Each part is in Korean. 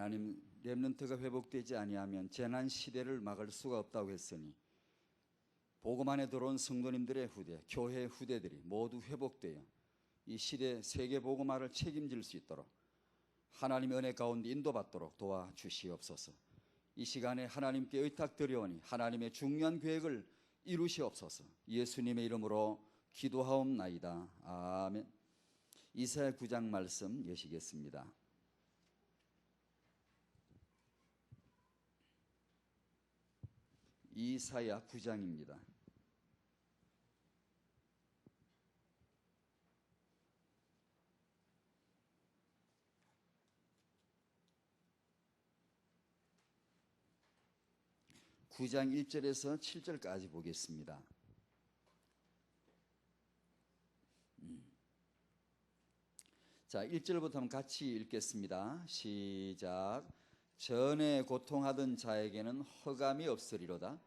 하나님 렘넌트가 회복되지 아니하면 재난 시대를 막을 수가 없다고 했으니 복음 안에 들어온 성도님들의 후대, 교회 후대들이 모두 회복되어 이 시대 세계 복음화를 책임질 수 있도록 하나님의 은혜 가운데 인도받도록 도와주시옵소서. 이 시간에 하나님께 의탁드려오니 하나님의 중요한 계획을 이루시옵소서. 예수님의 이름으로 기도하옵나이다. 아멘. 이사야 9장 말씀 여시겠습니다. 이사야 9장입니다. (9장) 1절에서 7절까지 보겠습니다. 자, 1절부터 한번 같이 읽겠습니다. 시작. 전에 고통하던 자에게는 허감이 없으리로다.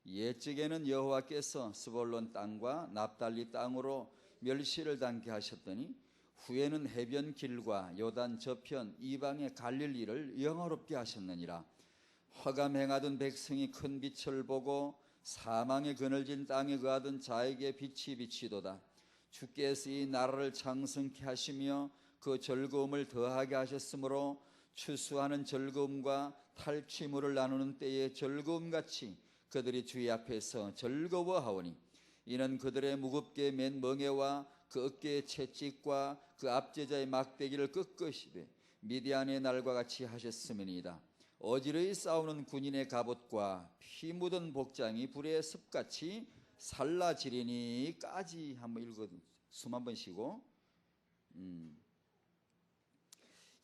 옛적에는 여호와께서 스볼론 땅과 납달리 땅으로 멸시를 당케 하셨더니 후에는 해변 길과 요단 저편 이방에 갈릴 일을 영화롭게 하셨느니라. 허감 행하던 백성이 큰 빛을 보고 사망의 그늘진 땅에 거하던 자에게 빛이 비치도다. 주께서 이 나라를 창성케 하시며 그 즐거움을 더하게 하셨으므로 추수하는 즐거움과 탈취물을 나누는 때의 즐거움같이 그들이 주의 앞에서 즐거워하오니 이는 그들의 무겁게 맨 멍에와 그 어깨의 채찍과 그 압제자의 막대기를 끄끄시되 미디안의 날과 같이 하셨음이니이다. 어지러이 싸우는 군인의 갑옷과 피 묻은 복장이 불의 습같이 살라지리니까지 한번 읽어 숨 한번 쉬고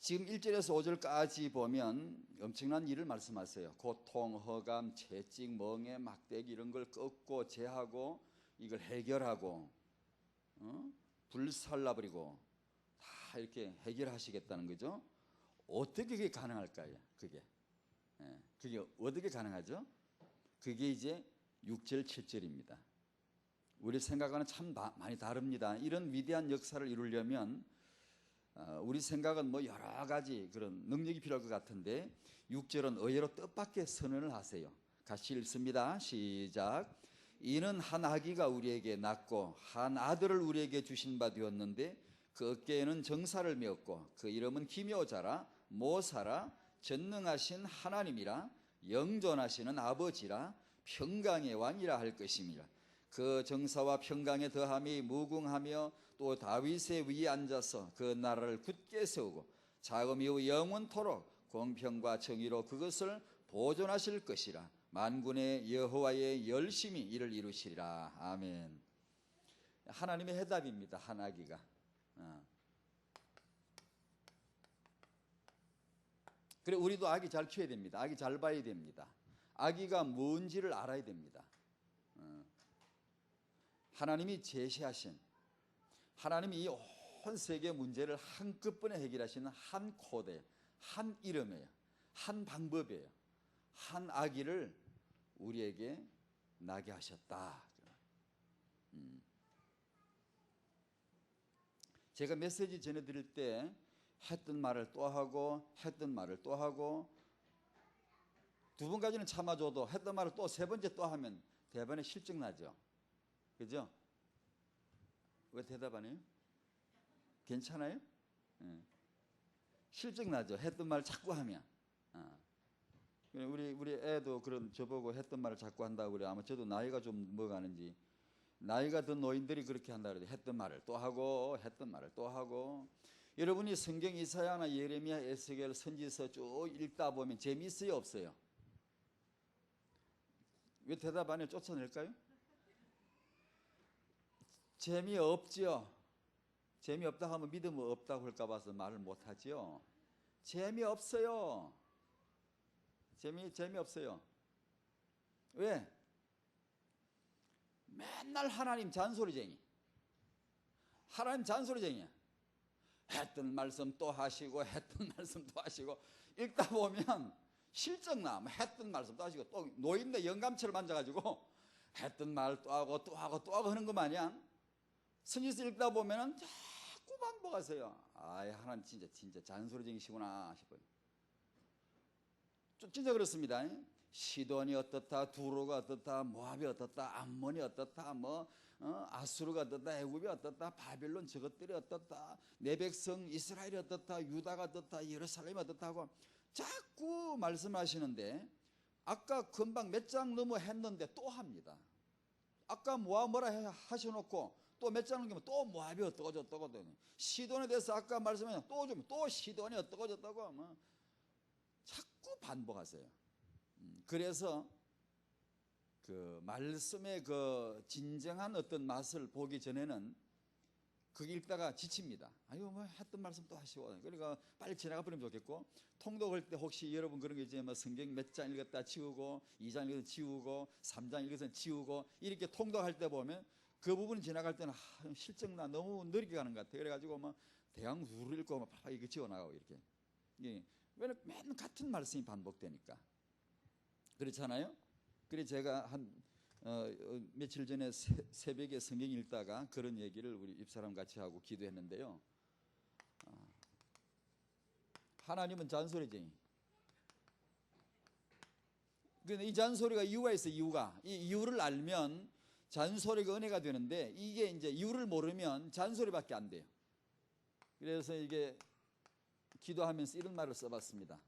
지금 1절에서 5절까지 보면 엄청난 일을 말씀하세요. 고통, 허감, 채찍, 멍에, 막대기 이런 걸 꺾고 제하고 이걸 해결하고 불살라버리고 다 이렇게 해결하시겠다는 거죠. 어떻게 그게 가능할까요? 그게 어떻게 가능하죠? 그게 이제 6절, 7절입니다. 우리 생각과는 참 많이 다릅니다. 이런 위대한 역사를 이루려면 우리 생각은 뭐 여러 가지 그런 능력이 필요할 것 같은데 6절은 의외로 뜻밖의 선언을 하세요. 같이 읽습니다. 시작. 이는 한 아기가 우리에게 낳고 한 아들을 우리에게 주신 바 되었는데 그 어깨에는 정사를 메었고 그 이름은 기묘자라 모사라 전능하신 하나님이라 영존하시는 아버지라 평강의 왕이라 할 것임이라. 그 정사와 평강의 더함이 무궁하며 또 다윗의 위에 앉아서 그 나라를 굳게 세우고 자금 이후 영원토록 공평과 정의로 그것을 보존하실 것이라. 만군의 여호와의 열심히 이를 이루시리라. 아멘. 하나님의 해답입니다. 한 아기가. 그래 우리도 아기 잘 키워야 됩니다. 아기 잘 봐야 됩니다. 아기가 뭔지를 알아야 됩니다. 하나님이 제시하신 하나님이 이 온 세계 문제를 한꺼번에 해결하시는 한 코드, 한 이름이에요. 한 방법이에요. 한 아기를 우리에게 나게 하셨다. 제가 메시지 전해드릴 때 했던 말을 또 하고 했던 말을 또 하고 두 번까지는 참아줘도 했던 말을 또 세 번째 또 하면 대번에 실증 나죠. 그죠? 왜 대답 안 해요? 괜찮아요? 실증 나죠. 했던 말 자꾸 하면. 우리 애도 그런 저보고 했던 말을 자꾸 한다고 그래요. 아마 저도 나이가 좀 먹어가는지 나이가 든 노인들이 그렇게 한다 그래요. 했던 말을 또 하고 했던 말을 또 하고. 여러분이 성경 이사야나 예레미야, 에스겔 선지서 쭉 읽다 보면 재미있어요, 없어요? 왜 대답 안 해요? 쫓아낼까요? 재미없죠. 재미없다 하면 믿음 없다고 할까 봐서 말을 못하죠. 재미없어요. 재미없어요. 왜? 맨날 하나님 잔소리쟁이. 하나님 잔소리쟁이야. 했던 말씀 또 하시고 했던 말씀 또 하시고 읽다 보면 실증나. 했던 말씀 또 하시고 또 노인네 영감처럼 앉아가지고 했던 말 또 하고 또 하고 또 하고 하는 거 마냥 선지서 읽다 보면은 자꾸 반복하세요. 아, 하나님 진짜 잔소리쟁이시구나 싶어요. 진짜 그렇습니다. 시돈이 어떻다, 두로가 어떻다, 모압이 어떻다, 암몬이 어떻다, 아수르가 어떻다, 애굽이 어떻다, 바빌론 저것들이 어떻다, 내 백성 이스라엘이 어떻다, 유다가 어떻다, 예루살렘이 어떻다 하고 자꾸 말씀하시는데, 아까 금방 몇 장 넘어 했는데 또 합니다. 아까 모압 뭐라 하셔놓고 또 몇 장 넘기면 또 모압이 어떠고 저떠고, 시돈에 대해서 아까 말씀하신 또 시돈이 어떠고 저떠고 자꾸 반복하세요. 그래서 그 말씀의 그 진정한 어떤 맛을 보기 전에는 그게 읽다가 지칩니다. 아유, 했던 말씀 또 하시고, 그러니까 빨리 지나가 버리면 좋겠고, 통독할 때 혹시 여러분 그런 게 이제 성경 몇 장 읽었다 지우고, 2장 읽어서 지우고, 3장 읽어서 지우고, 이렇게 통독할 때 보면 그 부분 지나갈 때는 실증나 너무 느리게 가는 것 같아요. 그래가지고 대강 우르 읽고 이거 지워나가고 이렇게. 예. 왜냐면 맨 같은 말씀이 반복되니까. 그렇잖아요. 그래서 제가 며칠 전에 새벽에 성경 읽다가 그런 얘기를 우리 입사람 같이 하고 기도했는데요. 하나님은 잔소리쟁이. 그런데 이 잔소리가 이유가 있어요. 이 이유를 알면 잔소리가 은혜가 되는데, 이게 이제 이유를 모르면 잔소리밖에 안 돼요. 그래서 이게 기도하면서 이런 말을 써봤습니다.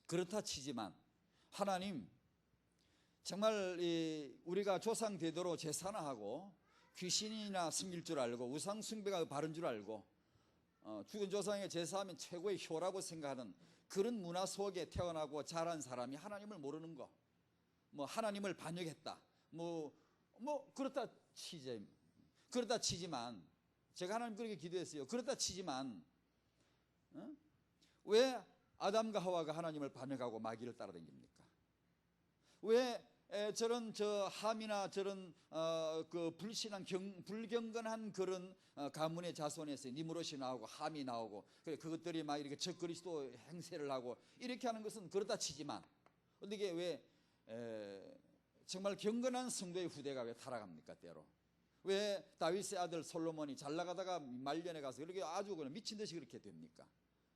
그렇다 치지만 하나님, 정말 우리가 조상 대대로 제사나하고 귀신이나 숨길 줄 알고 우상 숭배가 바른 줄 알고 죽은 조상에게 제사하면 최고의 효라고 생각하는 그런 문화 속에 태어나고 자란 사람이 하나님을 모르는 거, 하나님을 반역했다, 그렇다 치지만 제가 하나님 그렇게 기도했어요. 그렇다 치지만 왜 아담과 하와가 하나님을 반역하고 마귀를 따라다닙니까? 왜 저런 함이나 저런 그 불신한 불경건한 그런 가문의 자손에서 니므롯이 나오고 함이 나오고, 그것들이 막 이렇게 적그리스도 행세를 하고 이렇게 하는 것은 그렇다 치지만, 어떻게 왜 정말 경건한 성도의 후대가 왜 타락합니까? 때로 왜 다윗의 아들 솔로몬이 잘 나가다가 말년에 가서 그렇게 아주 그냥 미친 듯이 그렇게 됩니까?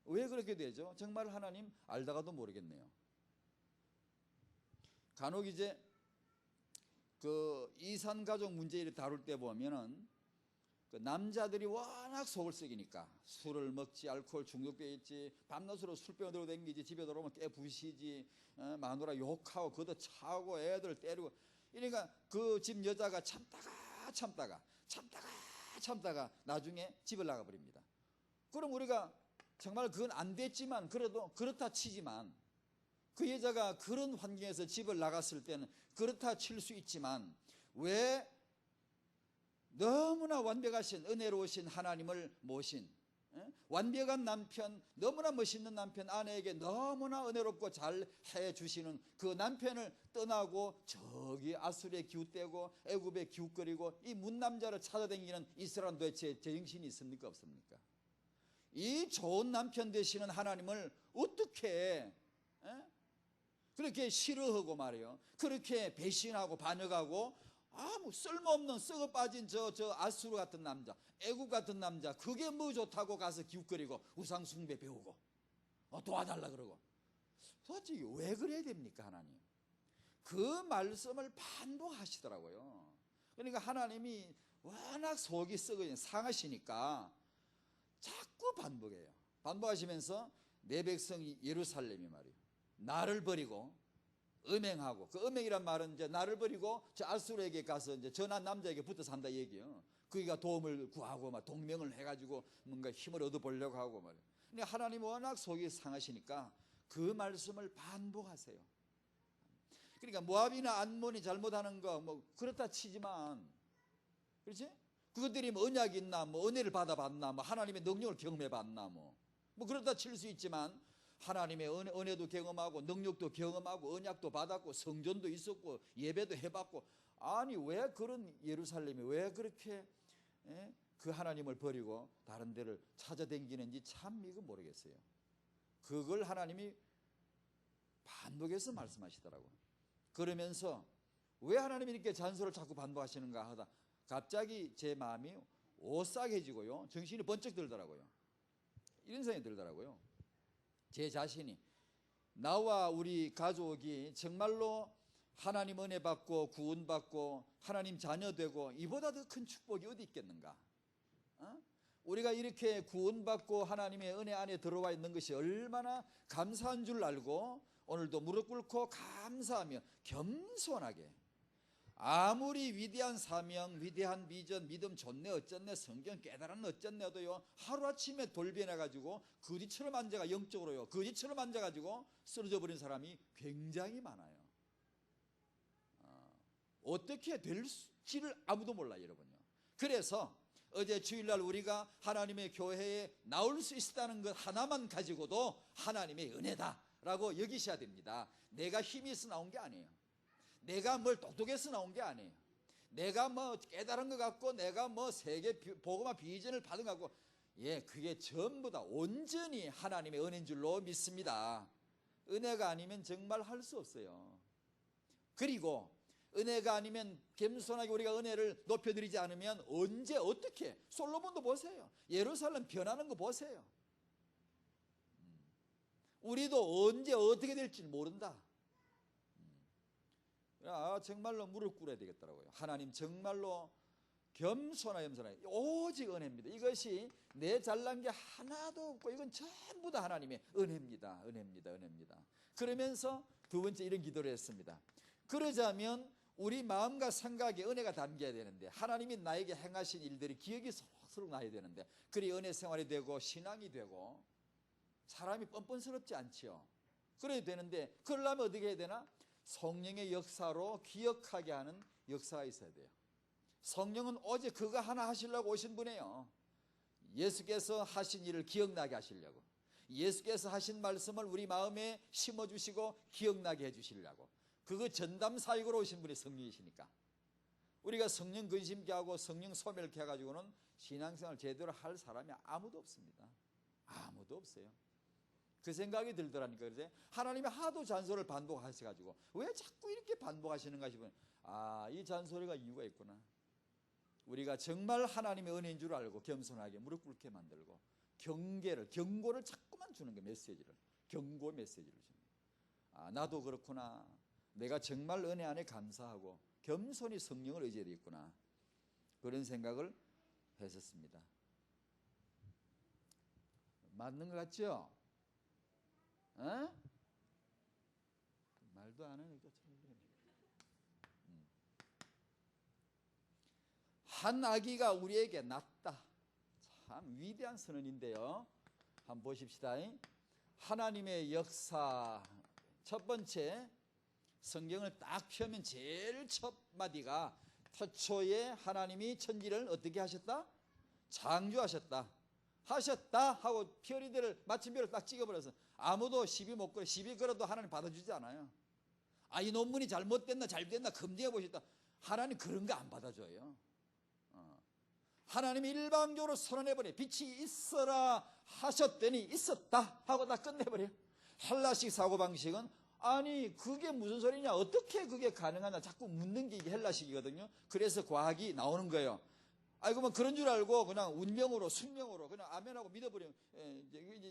왜 그렇게 되죠? 정말 하나님 알다가도 모르겠네요. 간혹 이제 그 이산 가족 문제를 다룰 때 보면은 그 남자들이 워낙 속을 썩이니까 술을 먹지, 알코올 중독돼 있지, 밤낮으로 술 빼어 들고 다니지, 집에 들어오면 깨 부시지, 마누라 욕하고 걷어차고 애들 때리고, 그러니까 그 집 여자가 참다가 나중에 집을 나가 버립니다. 그럼 우리가 정말 그건 안 됐지만, 그래도 그렇다 치지만, 그 여자가 그런 환경에서 집을 나갔을 때는 그렇다 칠 수 있지만, 왜 너무나 완벽하신 은혜로우신 하나님을 모신 완벽한 남편, 너무나 멋있는 남편, 아내에게 너무나 은혜롭고 잘 해주시는 그 남편을 떠나고 저기 아수르에 기웃대고 애굽에 기웃거리고 이 문남자를 찾아다니는 이스라엘은 도대체 제정신이 있습니까? 없습니까? 이 좋은 남편 되시는 하나님을 어떻게 그렇게 싫어하고 말이에요. 그렇게 배신하고 반역하고 아무 쓸모없는 썩어 빠진 저 아수르 같은 남자, 애굽 같은 남자, 그게 뭐 좋다고 가서 기웃거리고 우상 숭배 배우고 도와달라 그러고, 도대체 왜 그래야 됩니까? 하나님 그 말씀을 반복하시더라고요. 그러니까 하나님이 워낙 속이 썩어진 상하시니까 자꾸 반복해요. 반복하시면서 내 백성이 예루살렘이 말이에요, 나를 버리고 음행하고, 그 음행이란 말은 이제 나를 버리고 저 아수르에게 가서 이제 전한 남자에게 붙어 산다 얘기예요. 그가 도움을 구하고 막 동맹을 해가지고 뭔가 힘을 얻어보려고 하고 말이에요. 근데 하나님 워낙 속이 상하시니까 그 말씀을 반복하세요. 그러니까 모압이나 암몬이 잘못하는 거 그렇다 치지만, 그렇지? 그것들이 언약이 있나, 은혜를 받아봤나, 하나님의 능력을 경험해봤나, 그렇다 칠 수 있지만, 하나님의 은혜도 경험하고 능력도 경험하고 언약도 받았고 성전도 있었고 예배도 해봤고, 아니 왜 그런 예루살렘이 왜 그렇게 그 하나님을 버리고 다른 데를 찾아다니는지 참 이거 모르겠어요. 그걸 하나님이 반복해서 말씀하시더라고요. 그러면서 왜 하나님이 이렇게 잔소리를 자꾸 반복하시는가 하다 갑자기 제 마음이 오싹해지고요, 정신이 번쩍 들더라고요. 이런 생각이 들더라고요. 제 자신이 나와 우리 가족이 정말로 하나님 은혜 받고 구원 받고 하나님 자녀 되고 이보다 더 큰 축복이 어디 있겠는가? 우리가 이렇게 구원받고 하나님의 은혜 안에 들어와 있는 것이 얼마나 감사한 줄 알고 오늘도 무릎 꿇고 감사하며 겸손하게, 아무리 위대한 사명, 위대한 비전, 믿음 좋네 어쩌네, 성경 깨달은 어쩌네도요, 하루아침에 돌변해가지고 거지처럼 앉아가, 영적으로요 거지처럼 앉아가지고 쓰러져 버린 사람이 굉장히 많아요. 어떻게 될지를 아무도 몰라요, 여러분요. 그래서 어제 주일날 우리가 하나님의 교회에 나올 수 있다는 것 하나만 가지고도 하나님의 은혜다라고 여기셔야 됩니다. 내가 힘이 있어 나온 게 아니에요. 내가 뭘 똑똑해서 나온 게 아니에요. 내가 뭐 깨달은 것 같고 내가 뭐 세계 복음화 비전을 받은 것 같고, 그게 전부 다 온전히 하나님의 은혜인 줄로 믿습니다. 은혜가 아니면 정말 할 수 없어요. 그리고 은혜가 아니면 겸손하게 우리가 은혜를 높여드리지 않으면 언제 어떻게, 솔로몬도 보세요. 예루살렘 변하는 거 보세요. 우리도 언제 어떻게 될지 모른다. 정말로 무릎 꿇어야 되겠더라고요. 하나님 정말로 겸손하게 오직 은혜입니다. 이것이 내 잘난 게 하나도 없고 이건 전부 다 하나님의 은혜입니다. 은혜입니다. 그러면서 두 번째 이런 기도를 했습니다. 그러자면 우리 마음과 생각에 은혜가 담겨야 되는데, 하나님이 나에게 행하신 일들이 기억이 서록서록 나야 되는데, 그리 은혜 생활이 되고 신앙이 되고 사람이 뻔뻔스럽지 않지요. 그래야 되는데, 그러려면 어떻게 해야 되나? 성령의 역사로 기억하게 하는 역사가 있어야 돼요. 성령은 오직 그거 하나 하시려고 오신 분이에요. 예수께서 하신 일을 기억나게 하시려고, 예수께서 하신 말씀을 우리 마음에 심어주시고 기억나게 해주시려고, 그거 전담 사역으로 오신 분이 성령이시니까. 우리가 성령 근심케 하고 성령 소멸케 해가지고는 신앙생활 제대로 할 사람이 아무도 없습니다. 아무도 없어요. 그 생각이 들더라니까. 그래서 하나님이 하도 잔소리를 반복하셔가지고 왜 자꾸 이렇게 반복하시는가 싶으면, 이 잔소리가 이유가 있구나. 우리가 정말 하나님의 은혜인 줄 알고 겸손하게 무릎 꿇게 만들고 경고를 자꾸만 주는 게, 메시지를, 경고 메시지를 줍니다. 나도 그렇구나. 내가 정말 은혜 안에 감사하고 겸손히 성령을 의지해야 되겠구나. 그런 생각을 했었습니다. 맞는 것 같죠? 말도 안 하니까 한 아기가 우리에게 낳았다. 참 위대한 선언인데요. 한번 보십시다. 하나님의 역사, 첫 번째, 성경을 딱 펴면 제일 첫 마디가 태초에 하나님이 천지를 어떻게 하셨다? 창조하셨다. 하고 별이들을, 마침별을 딱 찍어버려서 아무도 시비 못 걸어. 시비 걸어도 하나님 받아주지 않아요. 이 논문이 잘못됐나 잘됐나 검증해 보셨다. 하나님 그런 거 안 받아줘요. 하나님이 일방적으로 선언해버려. 빛이 있어라 하셨더니 있었다 하고 다 끝내버려요. 헬라식 사고방식은 그게 무슨 소리냐, 어떻게 그게 가능하냐 자꾸 묻는 게 이게 헬라식이거든요. 그래서 과학이 나오는 거예요. 그러면 그런 줄 알고 그냥 운명으로 숙명으로 그냥 아멘하고 믿어버리면,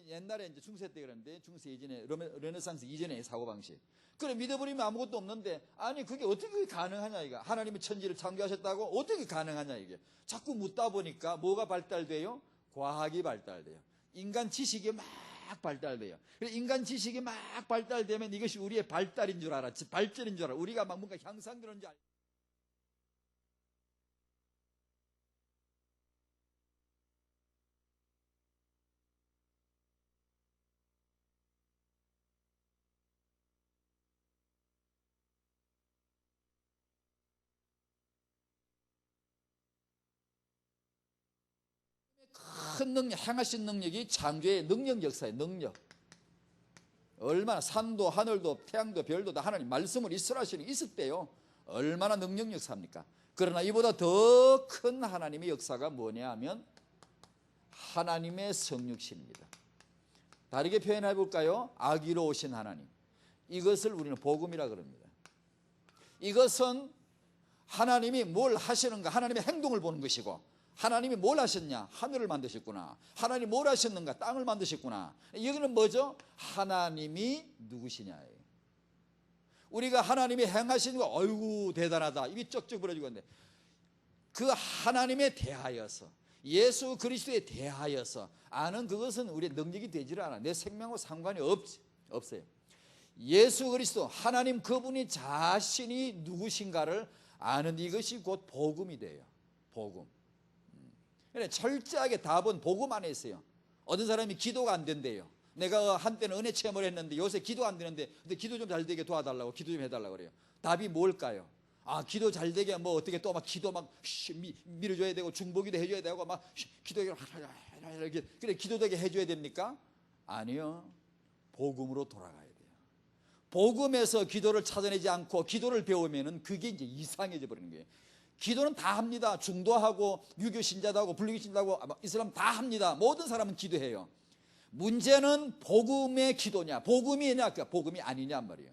옛날에 이제 중세 때 그랬는데, 중세 이전에, 르네상스 이전의 사고방식. 그래 믿어버리면 아무것도 없는데, 그게 어떻게 가능하냐 이거. 하나님이 천지를 창조하셨다고 어떻게 가능하냐 이게. 자꾸 묻다 보니까 뭐가 발달돼요? 과학이 발달돼요. 인간 지식이 막 발달돼요. 인간 지식이 막 발달되면 이것이 우리의 발달인 줄 알았지, 발전인 줄 알아. 우리가 막 뭔가 향상되는 줄 알아. 큰 능력, 행하신 능력이 창조의 능력 역사의 능력. 얼마나 산도 하늘도 태양도 별도 다 하나님 말씀을 있으라 하시는 있었대요. 얼마나 능력 역사입니까? 그러나 이보다 더 큰 하나님의 역사가 뭐냐 하면 하나님의 성육신입니다. 다르게 표현해 볼까요? 아기로 오신 하나님. 이것을 우리는 복음이라 그럽니다. 이것은 하나님이 뭘 하시는가, 하나님의 행동을 보는 것이고, 하나님이 뭘 하셨냐? 하늘을 만드셨구나. 하나님이 뭘 하셨는가? 땅을 만드셨구나. 여기는 뭐죠? 하나님이 누구시냐예요. 우리가 하나님이 행하신 거 어이구 대단하다, 입이 쩍쩍 벌어지고 있는데, 그 하나님에 대하여서, 예수 그리스도에 대하여서 아는 그것은 우리의 능력이 되지를 않아. 내 생명과 상관이 없어요. 예수 그리스도 하나님 그분이 자신이 누구신가를 아는 이것이 곧 복음이 돼요. 복음. 그러니까 철저하게 답은 복음 안에 있어요. 어떤 사람이 기도가 안 된대요. 내가 한때는 은혜 체험을 했는데 요새 기도 안 되는데, 근데 기도 좀 잘 되게 도와달라고, 기도 좀 해달라고 그래요. 답이 뭘까요? 아, 기도 잘 되게 뭐 어떻게 또 막 기도 막 밀어줘야 되고 중보기도 해줘야 되고 막 기도 이렇게, 그래 기도 되게 해줘야 됩니까? 아니요. 복음으로 돌아가야 돼요. 복음에서 기도를 찾아내지 않고 기도를 배우면은 그게 이제 이상해져 버리는 거예요. 기도는 다 합니다. 중도하고 유교 신자도 하고 불교교 신자도 하고 이슬람 다 합니다. 모든 사람은 기도해요. 문제는 복음의 기도냐, 복음이냐, 복음이 아니냔 말이에요.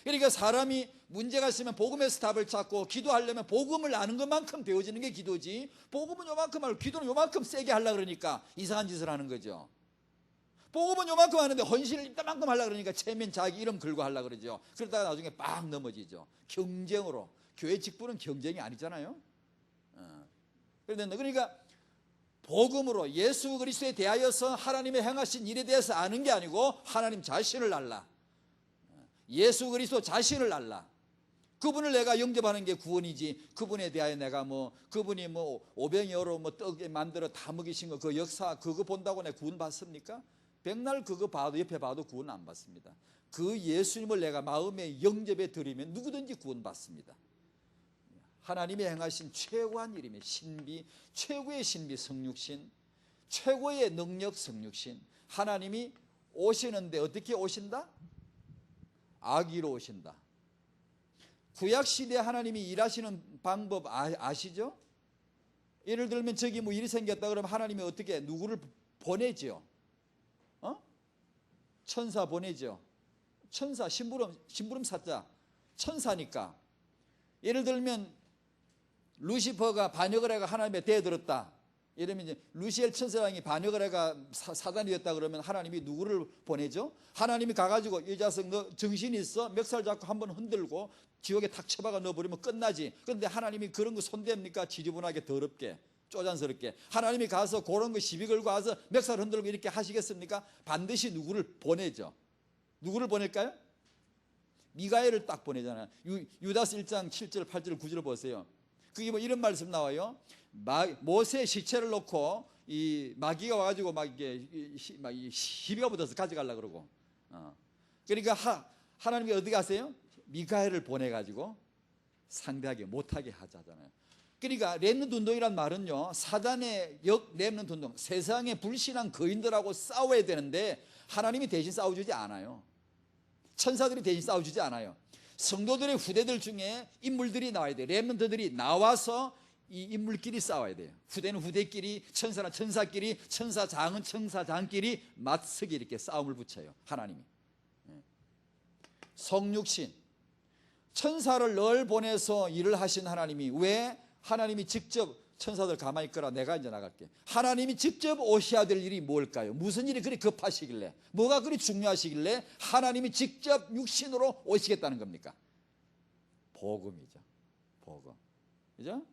그러니까 사람이 문제가 있으면 복음에서 답을 찾고, 기도하려면 복음을 아는 것만큼 배워지는 게 기도지, 복음은 요만큼 알고 기도는 요만큼 세게 하려고 그러니까 이상한 짓을 하는 거죠. 복음은 요만큼 하는데 헌신을 이따만큼 하려고 그러니까 체면 자기 이름 걸고 하려고 그러죠. 그러다가 나중에 빡 넘어지죠. 경쟁으로. 교회 직분은 경쟁이 아니잖아요. 그러니까 복음으로 예수 그리스도에 대하여서 하나님의 행하신 일에 대해서 아는 게 아니고 하나님 자신을 알라. 예수 그리스도 자신을 알라. 그분을 내가 영접하는 게 구원이지, 그분에 대하여 내가 그분이 오병이어로 떡에 만들어 다 먹이신 거 그 역사 그거 본다고 내가 구원 받습니까? 백날 그거 봐도 옆에 봐도 구원 안 받습니다. 그 예수님을 내가 마음에 영접해 드리면 누구든지 구원 받습니다. 하나님이 행하신 최고한 일이며 신비, 최고의 신비 성육신, 최고의 능력 성육신. 하나님이 오시는데 어떻게 오신다? 아기로 오신다. 구약시대 하나님이 일하시는 방법 아시죠? 예를 들면 저기 일이 생겼다 그러면 하나님이 어떻게 누구를 보내죠? 천사 보내죠. 천사, 심부름 사자, 천사니까. 예를 들면 루시퍼가 반역을 해가 하나님에 대들었다. 이러면 이제 루시엘 천사랑이 반역을 해가 사단이 됐다 그러면 하나님이 누구를 보내죠? 하나님이 가가지고 이 자식 너 정신이 있어? 멱살 잡고 한번 흔들고 지옥에 탁 쳐박아 넣어버리면 끝나지. 그런데 하나님이 그런 거 손댑니까? 지저분하게 더럽게 쪼잔스럽게. 하나님이 가서 그런 거 시비 걸고 와서 멱살 흔들고 이렇게 하시겠습니까? 반드시 누구를 보내죠. 누구를 보낼까요? 미가엘을 딱 보내잖아요. 유다서 1장 7절 8절 9절 보세요. 그게 이런 말씀 나와요. 모세 시체를 놓고 이 마귀가 와가지고 막 이게 시비가 붙어서 가져가려고 그러고. 그러니까 하나님이 어디 가세요? 미가엘을 보내가지고 상대하게 못하게 하자잖아요. 그러니까 렘넌트 운동이란 말은요, 사단의 렘넌트 운동, 세상의 불신한 거인들하고 싸워야 되는데 하나님이 대신 싸워주지 않아요. 천사들이 대신 싸워주지 않아요. 성도들의 후대들 중에 인물들이 나와야 돼요. 렘넌트들이 나와서 이 인물끼리 싸워야 돼요. 후대는 후대끼리, 천사는 천사끼리, 천사장은 천사장끼리 맞서기 이렇게 싸움을 붙여요. 하나님이. 성육신, 천사를 늘 보내서 일을 하신 하나님이 왜 하나님이 직접 천사들 가만히 있거라 내가 이제 나갈게. 하나님이 직접 오셔야 될 일이 뭘까요? 무슨 일이 그리 급하시길래, 뭐가 그리 중요하시길래 하나님이 직접 육신으로 오시겠다는 겁니까? 복음이죠. 복음. 그죠?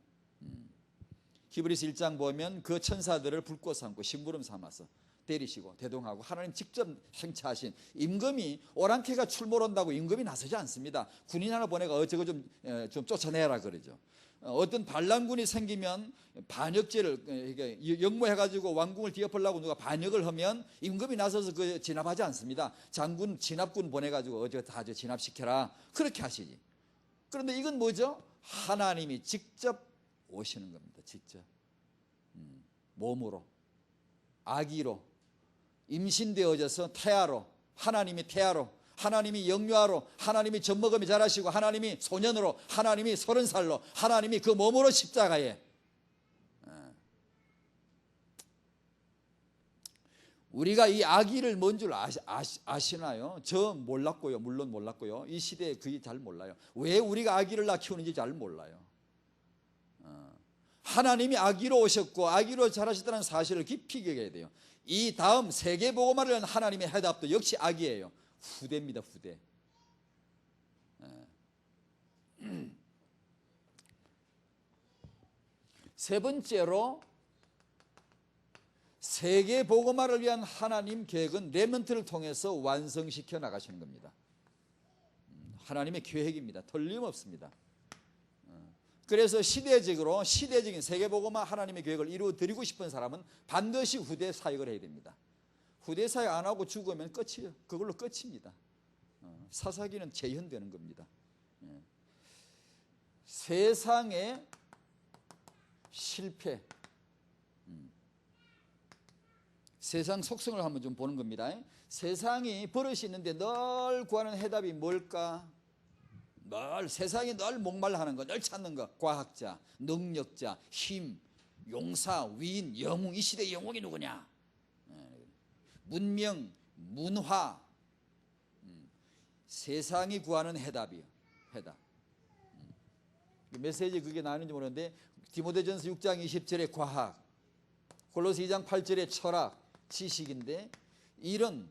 히브리서 1장 보면 그 천사들을 불꽃 삼고 심부름 삼아서 데리시고 대동하고 하나님 직접 행차하신 임금이 오랑캐가 출몰한다고 임금이 나서지 않습니다. 군인 하나 보내가 저거 좀 쫓아내라 그러죠. 어떤 반란군이 생기면 반역죄를 역모해가지고 왕궁을 뒤엎으려고 누가 반역을 하면 임금이 나서서 그 진압하지 않습니다. 장군 진압군 보내가지고 어저 다 진압시켜라 그렇게 하시지. 그런데 이건 뭐죠? 하나님이 직접 오시는 겁니다. 직접 몸으로 아기로 임신되어져서 태아로, 하나님이 태아로, 하나님이 영유아로, 하나님이 젖먹음이 자라시고 하나님이 소년으로, 하나님이 30살로, 하나님이 그 몸으로 십자가에. 우리가 이 아기를 뭔 줄 아시나요? 저 몰랐고요. 물론 몰랐고요. 이 시대에 그게 잘 몰라요. 왜 우리가 아기를 낳아 키우는지 잘 몰라요. 하나님이 아기로 오셨고 아기로 자라셨다는 사실을 깊이 기억해야 돼요. 이 다음 세계복음화를 위한 하나님의 해답도 역시 아기예요. 후대입니다. 후대. 세 번째로 세계복음화를 위한 하나님 계획은 렘넌트를 통해서 완성시켜 나가시는 겁니다. 하나님의 계획입니다. 틀림없습니다. 그래서 시대적인 세계복음화 하나님의 계획을 이루어 드리고 싶은 사람은 반드시 후대 사역을 해야 됩니다. 후대 사역 안 하고 죽으면 끝이에요. 그걸로 끝입니다. 사사기는 재현되는 겁니다. 세상의 실패, 세상 속성을 한번 좀 보는 겁니다. 세상이 버릇이 있는데 늘 구하는 해답이 뭘까? 세상이 늘 목말라하는 거, 늘 찾는 거. 과학자, 능력자, 힘, 용사, 위인, 영웅. 이 시대의 영웅이 누구냐? 문명, 문화. 세상이 구하는 해답이요. 해답. 메시지 그게 나는지 모르는데 디모데전서 6장 20절에 과학, 골로새 2장 8절에 철학, 지식인데 이런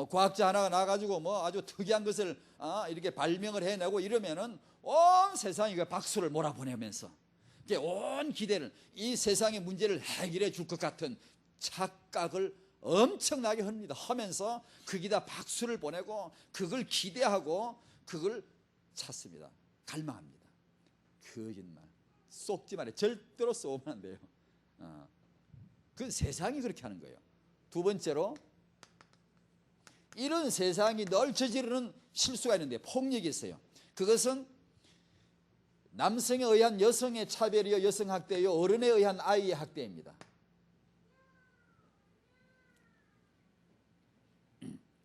과학자 하나가 나가지고 아주 특이한 것을 이렇게 발명을 해내고 이러면은 온 세상이 박수를 몰아보내면서 온 기대를 이 세상의 문제를 해결해 줄 것 같은 착각을 엄청나게 합니다. 하면서 거기다 박수를 보내고 그걸 기대하고 그걸 찾습니다. 갈망합니다. 거짓말, 속지 말아요. 절대로 쏘면 안 돼요. 그 세상이 그렇게 하는 거예요. 두 번째로 이런 세상이 늘 저지르는 실수가 있는데 폭력이 있어요. 그것은 남성에 의한 여성의 차별이요, 여성학대요, 어른에 의한 아이의 학대입니다.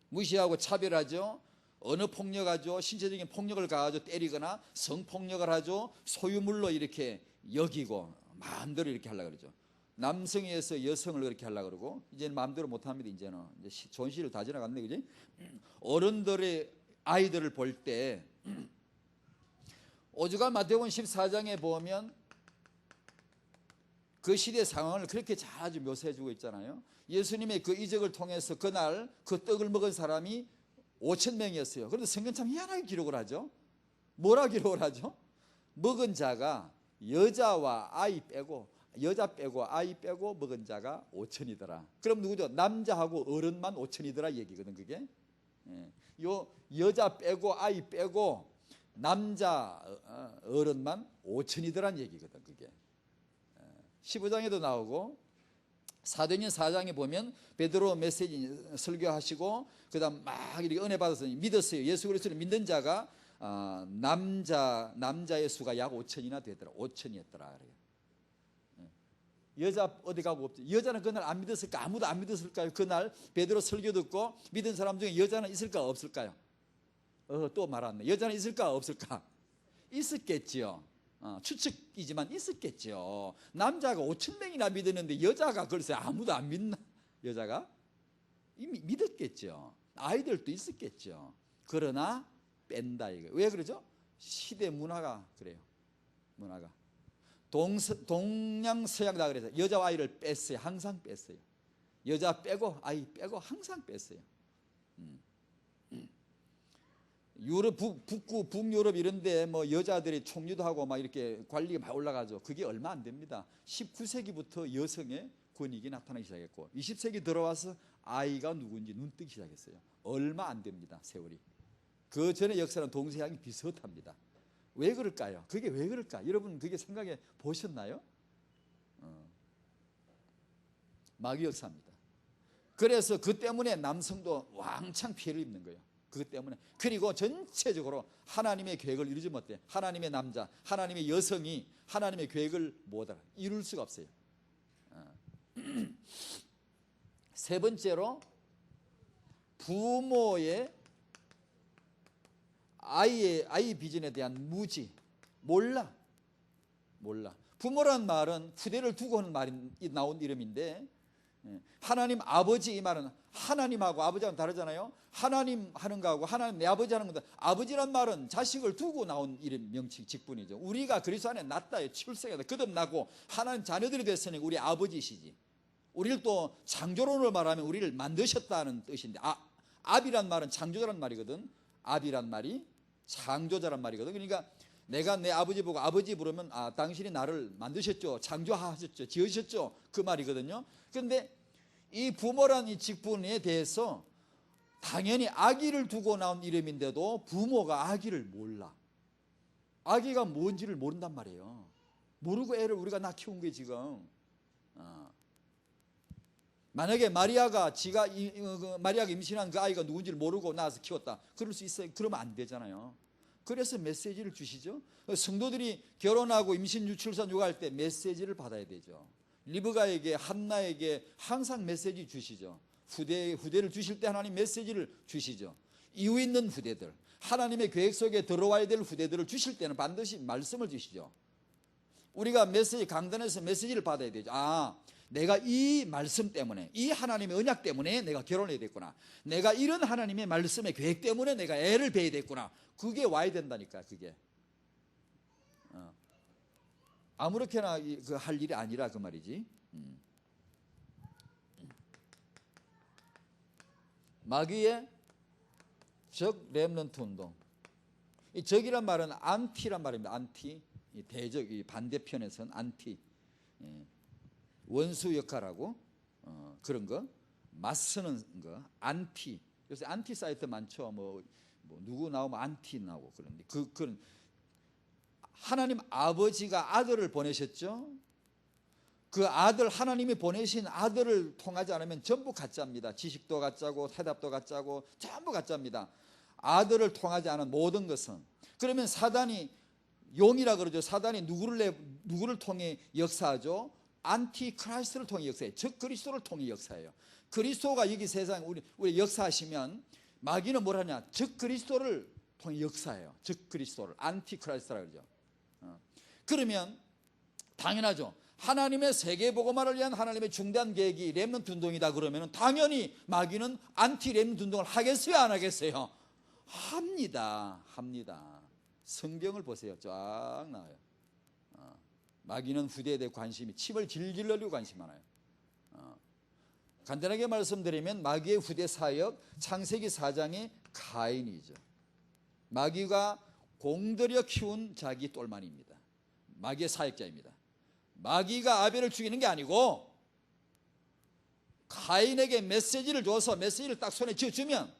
무시하고 차별하죠. 언어 폭력하죠. 신체적인 폭력을 가하죠. 때리거나 성폭력을 하죠. 소유물로 이렇게 여기고 마음대로 이렇게 하려고 그러죠. 남성에 의해서 여성을 그렇게 하려고 그러고 이제는 마음대로 못합니다. 이제는 이제 좋은 시를 다 지나갔네, 그지? 어른들의 아이들을 볼 때 오죽한 마태복음 14장에 보면 그 시대 상황을 그렇게 잘 묘사해주고 있잖아요. 예수님의 그 이적을 통해서 그날 그 떡을 먹은 사람이 5,000명이었어요. 그런데 성경 참 희한하게 기록을 하죠. 뭐라 기록을 하죠? 먹은 자가 여자와 아이 빼고, 여자 빼고 아이 빼고 먹은 자가 5,000이더라. 그럼 누구죠? 남자하고 어른만 5,000이더라 얘기거든, 그게. 요 여자 빼고 아이 빼고 남자 어른만 5,000이더란 얘기거든, 그게. 15장에도 나오고 사도행전 4장에 보면 베드로 메시지 설교하시고 그다음 막 이렇게 은혜 받아서 믿었어요. 예수 그리스도를 믿는 자가 남자의 수가 약 5,000이나 되더라. 5,000이었더라. 여자 어디 가고 없지? 여자는 그날 안 믿었을까? 아무도 안 믿었을까요? 그날 베드로 설교 듣고 믿은 사람 중에 여자는 있을까 없을까요? 또 말았네. 여자는 있을까 없을까? 있었겠지요. 추측이지만 있었겠죠. 남자가 5,000명이나 믿었는데 여자가 글쎄 아무도 안 믿나? 여자가 이미 믿었겠죠. 아이들도 있었겠죠. 그러나 뺀다 이거. 왜 그러죠? 시대 문화가 그래요. 문화가 동양 서양 다 그래서 여자와 아이를 뺐어요. 항상 뺐어요. 여자 빼고 아이 빼고 항상 뺐어요. 유럽 북유럽 이런데 뭐 여자들이 총리도 하고 막 이렇게 관리가 막 올라가죠. 그게 얼마 안 됩니다. 19세기부터 여성의 권익이 나타나기 시작했고 20세기 들어와서 아이가 누군지 눈뜨기 시작했어요. 얼마 안 됩니다. 세월이. 그 전의 역사는 동서양이 비슷합니다. 왜 그럴까요? 그게 왜 그럴까? 여러분 그게 생각해 보셨나요? 마귀 역사입니다. 그래서 그 때문에 남성도 왕창 피해를 입는 거예요. 그것 때문에. 그리고 전체적으로 하나님의 계획을 이루지 못해. 하나님의 남자, 하나님의 여성이 하나님의 계획을 못 알아. 이룰 수가 없어요. 세 번째로 부모의 아이 비전에 대한 무지. 몰라. 부모란 말은 후대를 두고 하는 말이 나온 이름인데 하나님 아버지 이 말은 하나님하고 아버지하고 다르잖아요. 하나님 하는 거하고 하나님 내 아버지 하는 건데, 아버지란 말은 자식을 두고 나온 이름 명칭 직분이죠. 우리가 그리스도 안에 났다, 출생하다, 거듭나고 하나님 자녀들이 됐으니 우리 아버지시지. 우리를 또 창조론으로 말하면 우리를 만드셨다는 뜻인데, 압이란 말은 창조자란 말이거든. 압이란 말이 창조자란 말이거든. 그러니까 내가 내 아버지 보고 아버지 부르면 당신이 나를 만드셨죠, 창조하셨죠, 지으셨죠, 그 말이거든요. 그런데 이 부모란 이 직분에 대해서 당연히 아기를 두고 나온 이름인데도 부모가 아기를 몰라. 아기가 뭔지를 모른단 말이에요. 모르고 애를 우리가 낳아 키운 게 지금. 만약에 마리아가 마리아가 임신한 그 아이가 누군지를 모르고 낳아서 키웠다, 그럴 수 있어요? 그러면 안 되잖아요. 그래서 메시지를 주시죠. 성도들이 결혼하고 임신, 유출산, 육아할 때 메시지를 받아야 되죠. 리브가에게, 한나에게 항상 메시지 주시죠. 후대를 주실 때 하나님 메시지를 주시죠. 이유 있는 후대들, 하나님의 계획 속에 들어와야 될 후대들을 주실 때는 반드시 말씀을 주시죠. 우리가 강단에서 메시지를 받아야 되죠. 내가 이 말씀 때문에, 이 하나님의 언약 때문에 내가 결혼해야 됐구나, 내가 이런 하나님의 말씀의 계획 때문에 내가 애를 베야 됐구나. 그게 와야 된다니까. 그게 아무렇게나 할 일이 아니라 그 말이지. 마귀의 적 렘넌트 운동. 이 적이란 말은 안티란 말입니다. 안티, 이 대적, 이 반대편에서는 안티, 원수 역할하고 그런 거, 맞서는 거, 안티. 요새 안티 사이트 많죠. 뭐 누구 나오면 안티 나오고 그런데 그건 하나님 아버지가 아들을 보내셨죠. 그 아들, 하나님이 보내신 아들을 통하지 않으면 전부 가짜입니다. 지식도 가짜고 해답도 가짜고 전부 가짜입니다. 아들을 통하지 않은 모든 것은. 그러면 사단이, 용이라 그러죠. 사단이 누구를 통해 역사하죠? 안티크라이스트를 통해 역사해요. 즉 그리스도를 통해 역사해요. 그리스도가 여기 세상 우리 역사하시면 마귀는 뭘 하냐? 즉 그리스도를 통해 역사해요. 즉 그리스도를, 안티크라이스트라 그러죠. 그러면 당연하죠. 하나님의 세계복음화를 위한 하나님의 중대한 계획이 렘넌트 운동이다 그러면 당연히 마귀는 안티 렘넌트 운동을 하겠어요, 안 하겠어요? 합니다. 성경을 보세요. 쫙 나와요. 마귀는 후대에 대해 관심이, 침을 질질 흘리고 관심 많아요. 간단하게 말씀드리면 마귀의 후대 사역, 창세기 4장의 가인이죠. 마귀가 공들여 키운 자기 똘마니입니다. 마귀의 사역자입니다. 마귀가 아벨을 죽이는 게 아니고 가인에게 메시지를 줘서 메시지를 딱 손에 쥐어주면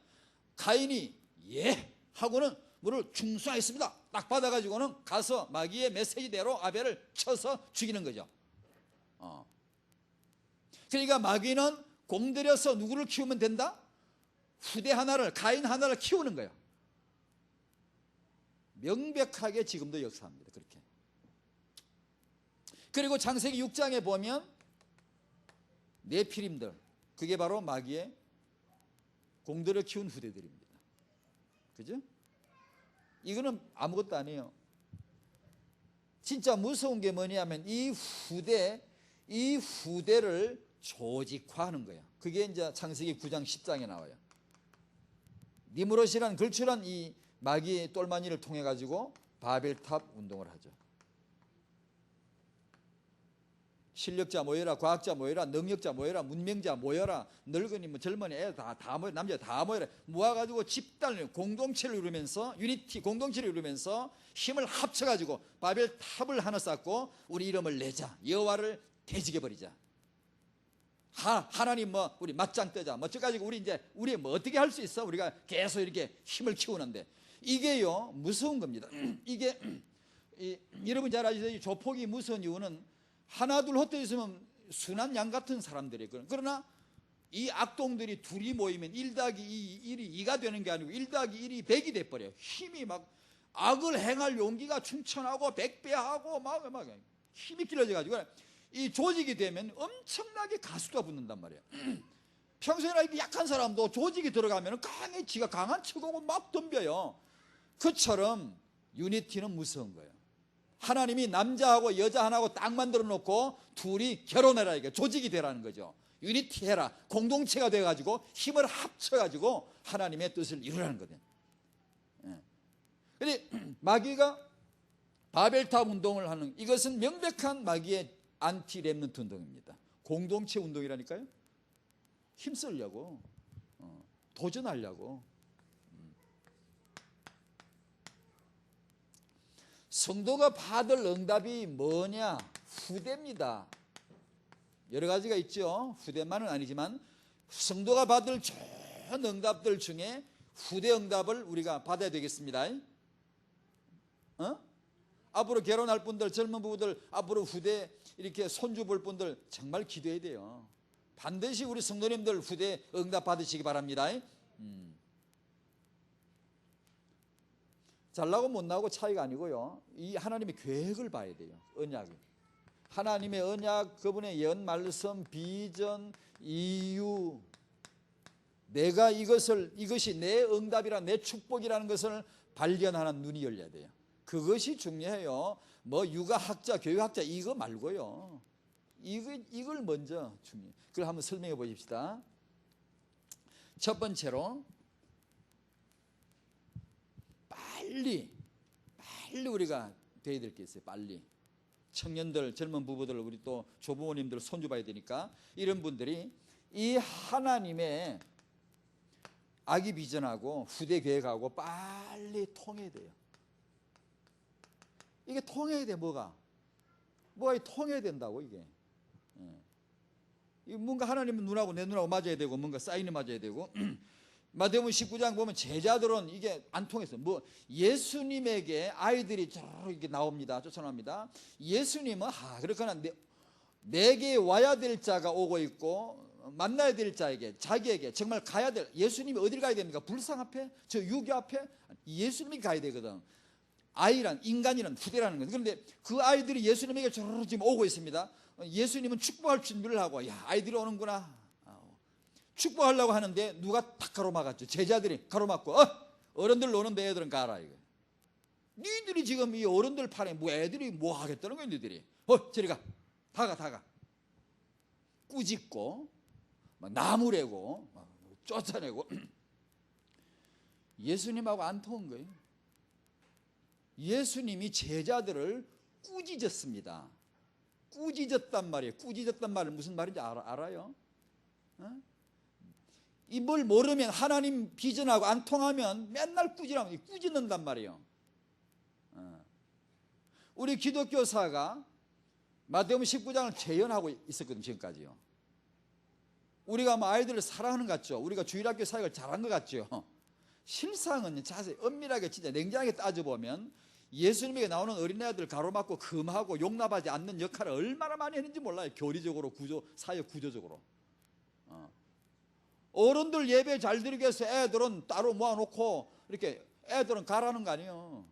가인이 예 하고는 뭐를 충성하겠습니다 딱 받아가지고는 가서 마귀의 메시지대로 아벨을 쳐서 죽이는 거죠. 그러니까 마귀는 공들여서 누구를 키우면 된다? 후대 하나를, 가인 하나를 키우는 거예요. 명백하게 지금도 역사합니다. 그렇게. 그리고 창세기 6장에 보면 네피림들, 그게 바로 마귀의 공들여 키운 후대들입니다. 그죠? 이거는 아무것도 아니에요. 진짜 무서운 게 뭐냐면 이 후대를 조직화하는 거예요. 그게 이제 창세기 9장 10장에 나와요. 니므롯이란 걸출한 이 마귀의 똘마니를 통해 가지고 바벨탑 운동을 하죠. 실력자 모여라, 과학자 모여라, 능력자 모여라, 문명자 모여라, 늙은이 뭐 젊은이 애 다 모여, 남자 다 모여라, 모아가지고 집단을, 공동체를 이루면서, 유니티 공동체를 이루면서 힘을 합쳐가지고 바벨탑을 하나 쌓고 우리 이름을 내자, 여호와를 대지게 버리자, 하나님 뭐 우리 맞짱 뜨자, 뭐 저가지고 우리 뭐 어떻게 할 수 있어? 우리가 계속 이렇게 힘을 키우는데 이게요 무서운 겁니다. 이게 여러분 잘 아시죠? 조폭이 무서운 이유는 하나 둘 헛되어 있으면 순한 양 같은 사람들이에요. 그러나 이 악동들이 둘이 모이면 1+2, 1이 2가 되는 게 아니고 1+1이 100이 돼버려요. 힘이 막 악을 행할 용기가 충천하고 백배하고 막 힘이 길어져가지고 이 조직이 되면 엄청나게 가수가 붙는단 말이에요. 평소에나 이렇게 약한 사람도 조직이 들어가면 지가 강한 척하고 막 덤벼요. 그처럼 유니티는 무서운 거예요. 하나님이 남자하고 여자 하나하고 딱 만들어 놓고 둘이 결혼해라, 이게 조직이 되라는 거죠. 유니티해라. 공동체가 돼가지고 힘을 합쳐가지고 하나님의 뜻을 이루라는 거든. 그런데 마귀가 바벨탑 운동을 하는, 이것은 명백한 마귀의 안티 렘넌트 운동입니다. 공동체 운동이라니까요. 힘쓰려고, 도전하려고. 성도가 받을 응답이 뭐냐? 후대입니다. 여러 가지가 있죠. 후대만은 아니지만 성도가 받을 좋은 응답들 중에 후대 응답을 우리가 받아야 되겠습니다. 앞으로 결혼할 분들, 젊은 부부들, 앞으로 후대 이렇게 손주 볼 분들 정말 기도해야 돼요. 반드시 우리 성도님들 후대 응답 받으시기 바랍니다. 잘나고 못나고 차이가 아니고요, 이 하나님의 계획을 봐야 돼요. 언약을, 하나님의 언약, 그분의 예언 말씀, 비전, 이유, 내가 이것이 내 응답이라, 내 축복이라는 것을 발견하는 눈이 열려야 돼요. 그것이 중요해요. 뭐 육아학자, 교육학자 이거 말고요. 이걸 먼저 중요해요. 그걸 한번 설명해 보십시다. 첫 번째로 빨리 우리가 돼야 될 게 있어요. 빨리. 청년들, 젊은 부부들, 우리 또 조부모님들 손주 봐야 되니까, 이런 분들이 이 하나님의 아기 비전하고 후대 계획하고 빨리 통해야 돼요. 이게 통해야 돼. 뭐가 통해야 된다고. 이게 뭔가 하나님은 눈하고 내 눈하고 맞아야 되고, 뭔가 사인이 맞아야 되고. 마태복음 19장 보면 제자들은 이게 안 통했어요. 뭐 예수님에게 아이들이 저렇게 나옵니다. 쫓아납니다. 예수님은 그렇거나 내게 와야 될 자가 오고 있고, 만나야 될 자에게, 자기에게 정말 가야 될, 예수님이 어디를 가야 됩니까? 불상 앞에? 저 유교 앞에? 예수님이 가야 되거든. 아이란, 인간이란, 후대라는 거예요. 그런데 그 아이들이 예수님에게 저렇게 지금 오고 있습니다. 예수님은 축복할 준비를 하고, 야, 아이들이 오는구나. 축복하려고 하는데 누가 탁 가로막았죠. 제자들이 가로막고, 어른들 오는데 애들은 가라. 이거. 니들이 지금 이 어른들 판에 뭐 애들이 뭐 하겠다는 거야, 니들이. 저리 가. 다 가. 꾸짖고, 막 나무래고, 막 쫓아내고. 예수님하고 안 통한 거예요. 예수님이 제자들을 꾸짖었습니다. 꾸짖었단 말이에요. 꾸짖었단 말은 무슨 말인지 알아요? 이걸 모르면, 하나님 비전하고 안 통하면 맨날 꾸짖는단 말이에요. 우리 기독교사가 마태복음 19장을 재현하고 있었거든요. 지금까지요. 우리가 뭐 아이들을 사랑하는 것 같죠. 우리가 주일학교 사역을 잘한 것 같죠. 실상은 자세히 엄밀하게 진짜 냉정하게 따져보면 예수님에게 나오는 어린애들 가로막고 금하고 용납하지 않는 역할을 얼마나 많이 했는지 몰라요. 교리적으로, 사역 구조적으로. 어른들 예배 잘 드리기 위해서 애들은 따로 모아놓고 이렇게 애들은 가라는 거 아니에요.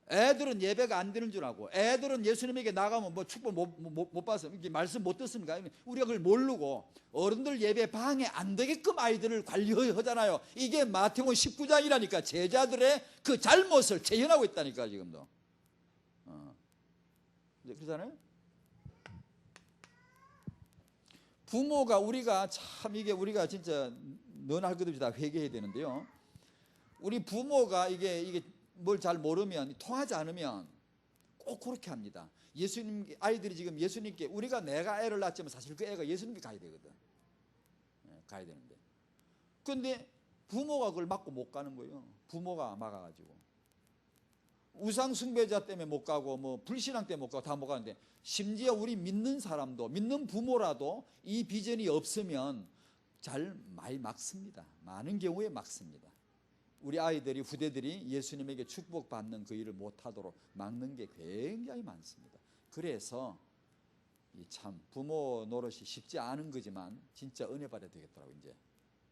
애들은 예배가 안 되는 줄 알고, 애들은 예수님에게 나가면 뭐 축복 못 받아서 말씀 못 듣습니까? 우리가 그걸 모르고 어른들 예배 방해 안 되게끔 아이들을 관리하잖아요. 이게 마태복음 19장이라니까 제자들의 그 잘못을 재현하고 있다니까 지금도. 그렇잖아요. 부모가, 우리가 참 이게 우리가 진짜 너나 할 것 없이 다 회개해야 되는데요. 우리 부모가 이게 뭘 잘 모르면, 통하지 않으면 꼭 그렇게 합니다. 예수님, 아이들이 지금 예수님께, 내가 애를 낳았지만 사실 그 애가 예수님께 가야 되거든. 가야 되는데. 근데 부모가 그걸 막고 못 가는 거예요. 부모가 막아가지고. 우상숭배자 때문에 못 가고, 뭐 불신앙 때문에 못 가고 다 못 가는데, 심지어 우리 믿는 사람도, 믿는 부모라도 이 비전이 없으면 잘 많이 막습니다. 많은 경우에 막습니다. 우리 아이들이, 후대들이 예수님에게 축복받는 그 일을 못하도록 막는 게 굉장히 많습니다. 그래서 참 부모 노릇이 쉽지 않은 거지만 진짜 은혜 받아야 되겠더라고요. 이제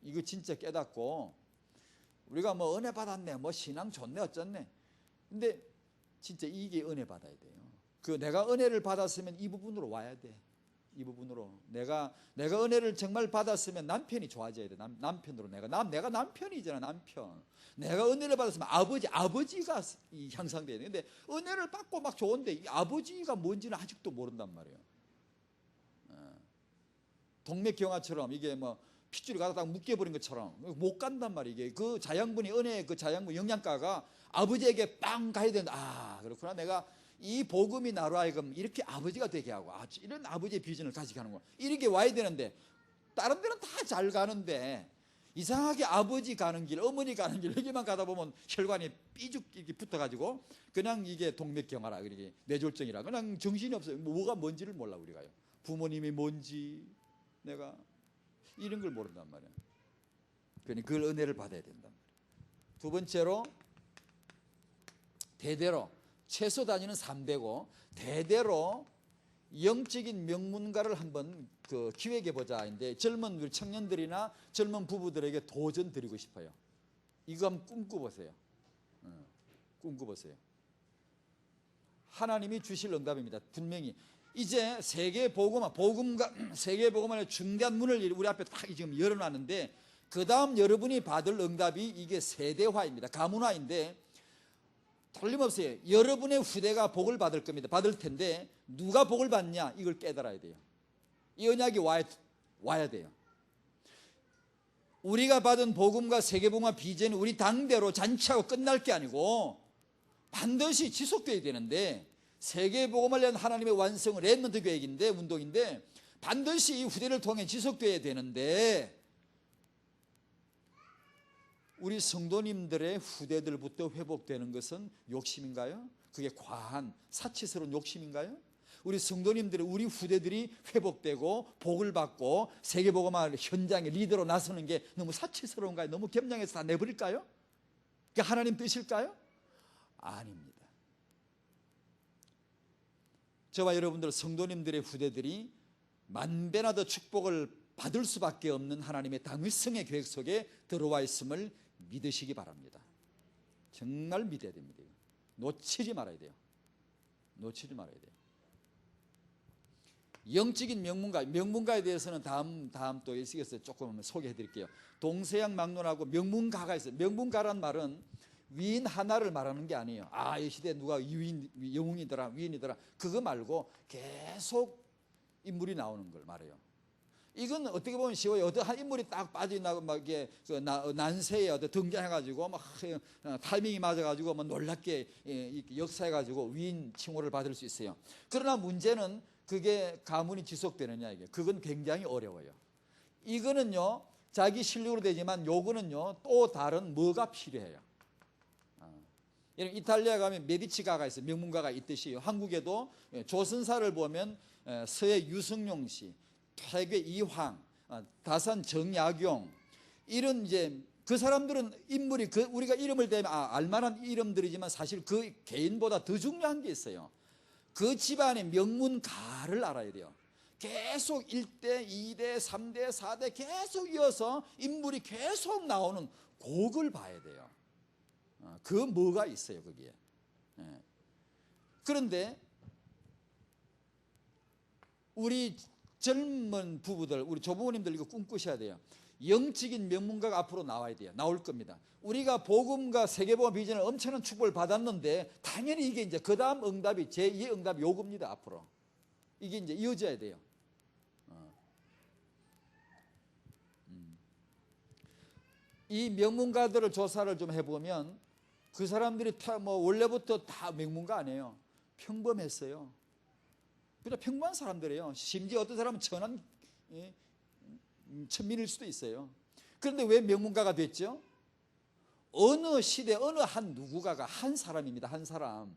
이거 진짜 깨닫고, 우리가 뭐 은혜 받았네, 뭐 신앙 좋네, 어쩌네. 근데 진짜 이게 은혜 받아야 돼요. 내가 은혜를 받았으면 이 부분으로 와야 돼. 이 부분으로 내가 은혜를 정말 받았으면 남편이 좋아져야 돼. 남편으로 내가 남편이잖아. 남편. 내가 은혜를 받았으면 아버지가 향상돼야 돼. 근데 은혜를 받고 막 좋은데 이 아버지가 뭔지는 아직도 모른단 말이에요. 동맥경화처럼 이게 뭐 핏줄이 가다 묶여버린 것처럼 못 간단 말이에요. 이게 그 자양분이 은혜의 그 자양분 영양가가 아버지에게 빵 가야 된다. 아, 그렇구나. 내가 이 복음이 나로 하여금 이렇게 아버지가 되게 하고, 아, 이런 아버지의 비전을 가지게 하는구나. 이렇게 와야 되는데 다른 데는 다 잘 가는데 이상하게 아버지 가는 길, 어머니 가는 길 여기만 가다 보면 혈관이 삐죽 이렇게 붙어가지고 그냥 이게 동맥경화라, 이렇게 뇌졸중이라, 그냥 정신이 없어요. 뭐가 뭔지를 몰라 우리가요. 부모님이 뭔지 내가 이런 걸 모른단 말이에요. 그러니 그걸 은혜를 받아야 된단 말이에요. 두 번째로 대대로 최소 단위는 3대고 대대로 영적인 명문가를 한번 기획해 보자인데, 젊은 우리 청년들이나 젊은 부부들에게 도전 드리고 싶어요. 이거 한번 꿈꿔보세요. 꿈꿔보세요. 하나님이 주실 응답입니다. 분명히 이제 세계 복음과 세계 복음의 중대한 문을 우리 앞에 딱 지금 열어놨는데, 그 다음 여러분이 받을 응답이 이게 세대화입니다. 가문화인데 틀림없어요. 여러분의 후대가 복을 받을 겁니다. 받을 텐데 누가 복을 받냐, 이걸 깨달아야 돼요. 이 언약이 와야 돼요. 우리가 받은 복음과 세계복음과 비전이 우리 당대로 잔치하고 끝날 게 아니고 반드시 지속돼야 되는데, 세계복음을 위한 하나님의 완성은 렘넌트 계획인데, 운동인데 반드시 이 후대를 통해 지속돼야 되는데, 우리 성도님들의 후대들부터 회복되는 것은 욕심인가요? 그게 과한 사치스러운 욕심인가요? 우리 성도님들이, 우리 후대들이 회복되고 복을 받고 세계복음화 현장의 리더로 나서는 게 너무 사치스러운가요? 너무 겸양해서 다 내버릴까요? 그게 하나님 뜻일까요? 아닙니다. 저와 여러분들 성도님들의 후대들이 만배나 더 축복을 받을 수밖에 없는 하나님의 당위성의 계획 속에 들어와 있음을 믿으시기 바랍니다. 정말 믿어야 됩니다. 놓치지 말아야 돼요. 놓치지 말아야 돼요. 영적인 명문가에 대해서는 다음 또 있겠어요. 조금 소개해 드릴게요. 동서양 막론하고 명문가가 있어요. 명문가란 말은 위인 하나를 말하는 게 아니에요. 아, 이 시대에 누가 영웅이더라, 위인이더라, 그거 말고 계속 인물이 나오는 걸 말해요. 이건 어떻게 보면 쉬워요. 어떤 한 인물이 딱 빠져나고 막 이게 난세에 등장해가지고 막 타이밍이 맞아가지고 막 놀랍게 역사해가지고 위인 칭호를 받을 수 있어요. 그러나 문제는 그게 가문이 지속되느냐, 이게. 그건 굉장히 어려워요. 이거는요, 자기 실력으로 되지만 요거는요, 또 다른 뭐가 필요해요. 이탈리아 가면 메디치가가 있어요. 명문가가 있듯이 한국에도 조선사를 보면 서해 유승용 씨, 퇴계 이황, 다산 정약용, 이런 이제 그 사람들은 인물이 우리가 이름을 대면 알만한 이름들이지만 사실 그 개인보다 더 중요한 게 있어요. 그 집안의 명문가를 알아야 돼요. 계속 1대, 2대, 3대, 4대 계속 이어서 인물이 계속 나오는 곡을 봐야 돼요. 그 뭐가 있어요, 거기에. 그런데 우리 젊은 부부들, 우리 조부모님들 이거 꿈꾸셔야 돼요. 영적인 명문가가 앞으로 나와야 돼요. 나올 겁니다. 우리가 복음과 세계복음 비전을 엄청난 축복을 받았는데 당연히 이게 이제 그 다음 응답이 제2의 응답이 요겁니다. 앞으로 이게 이제 이어져야 돼요. 이 명문가들을 조사를 좀 해보면 그 사람들이 원래부터 다 명문가 아니에요. 평범했어요. 그냥 평범한 사람들이에요. 심지어 어떤 사람은 천민일 수도 있어요. 그런데 왜 명문가가 됐죠? 어느 시대 어느 한 누구가가 한 사람입니다. 한 사람.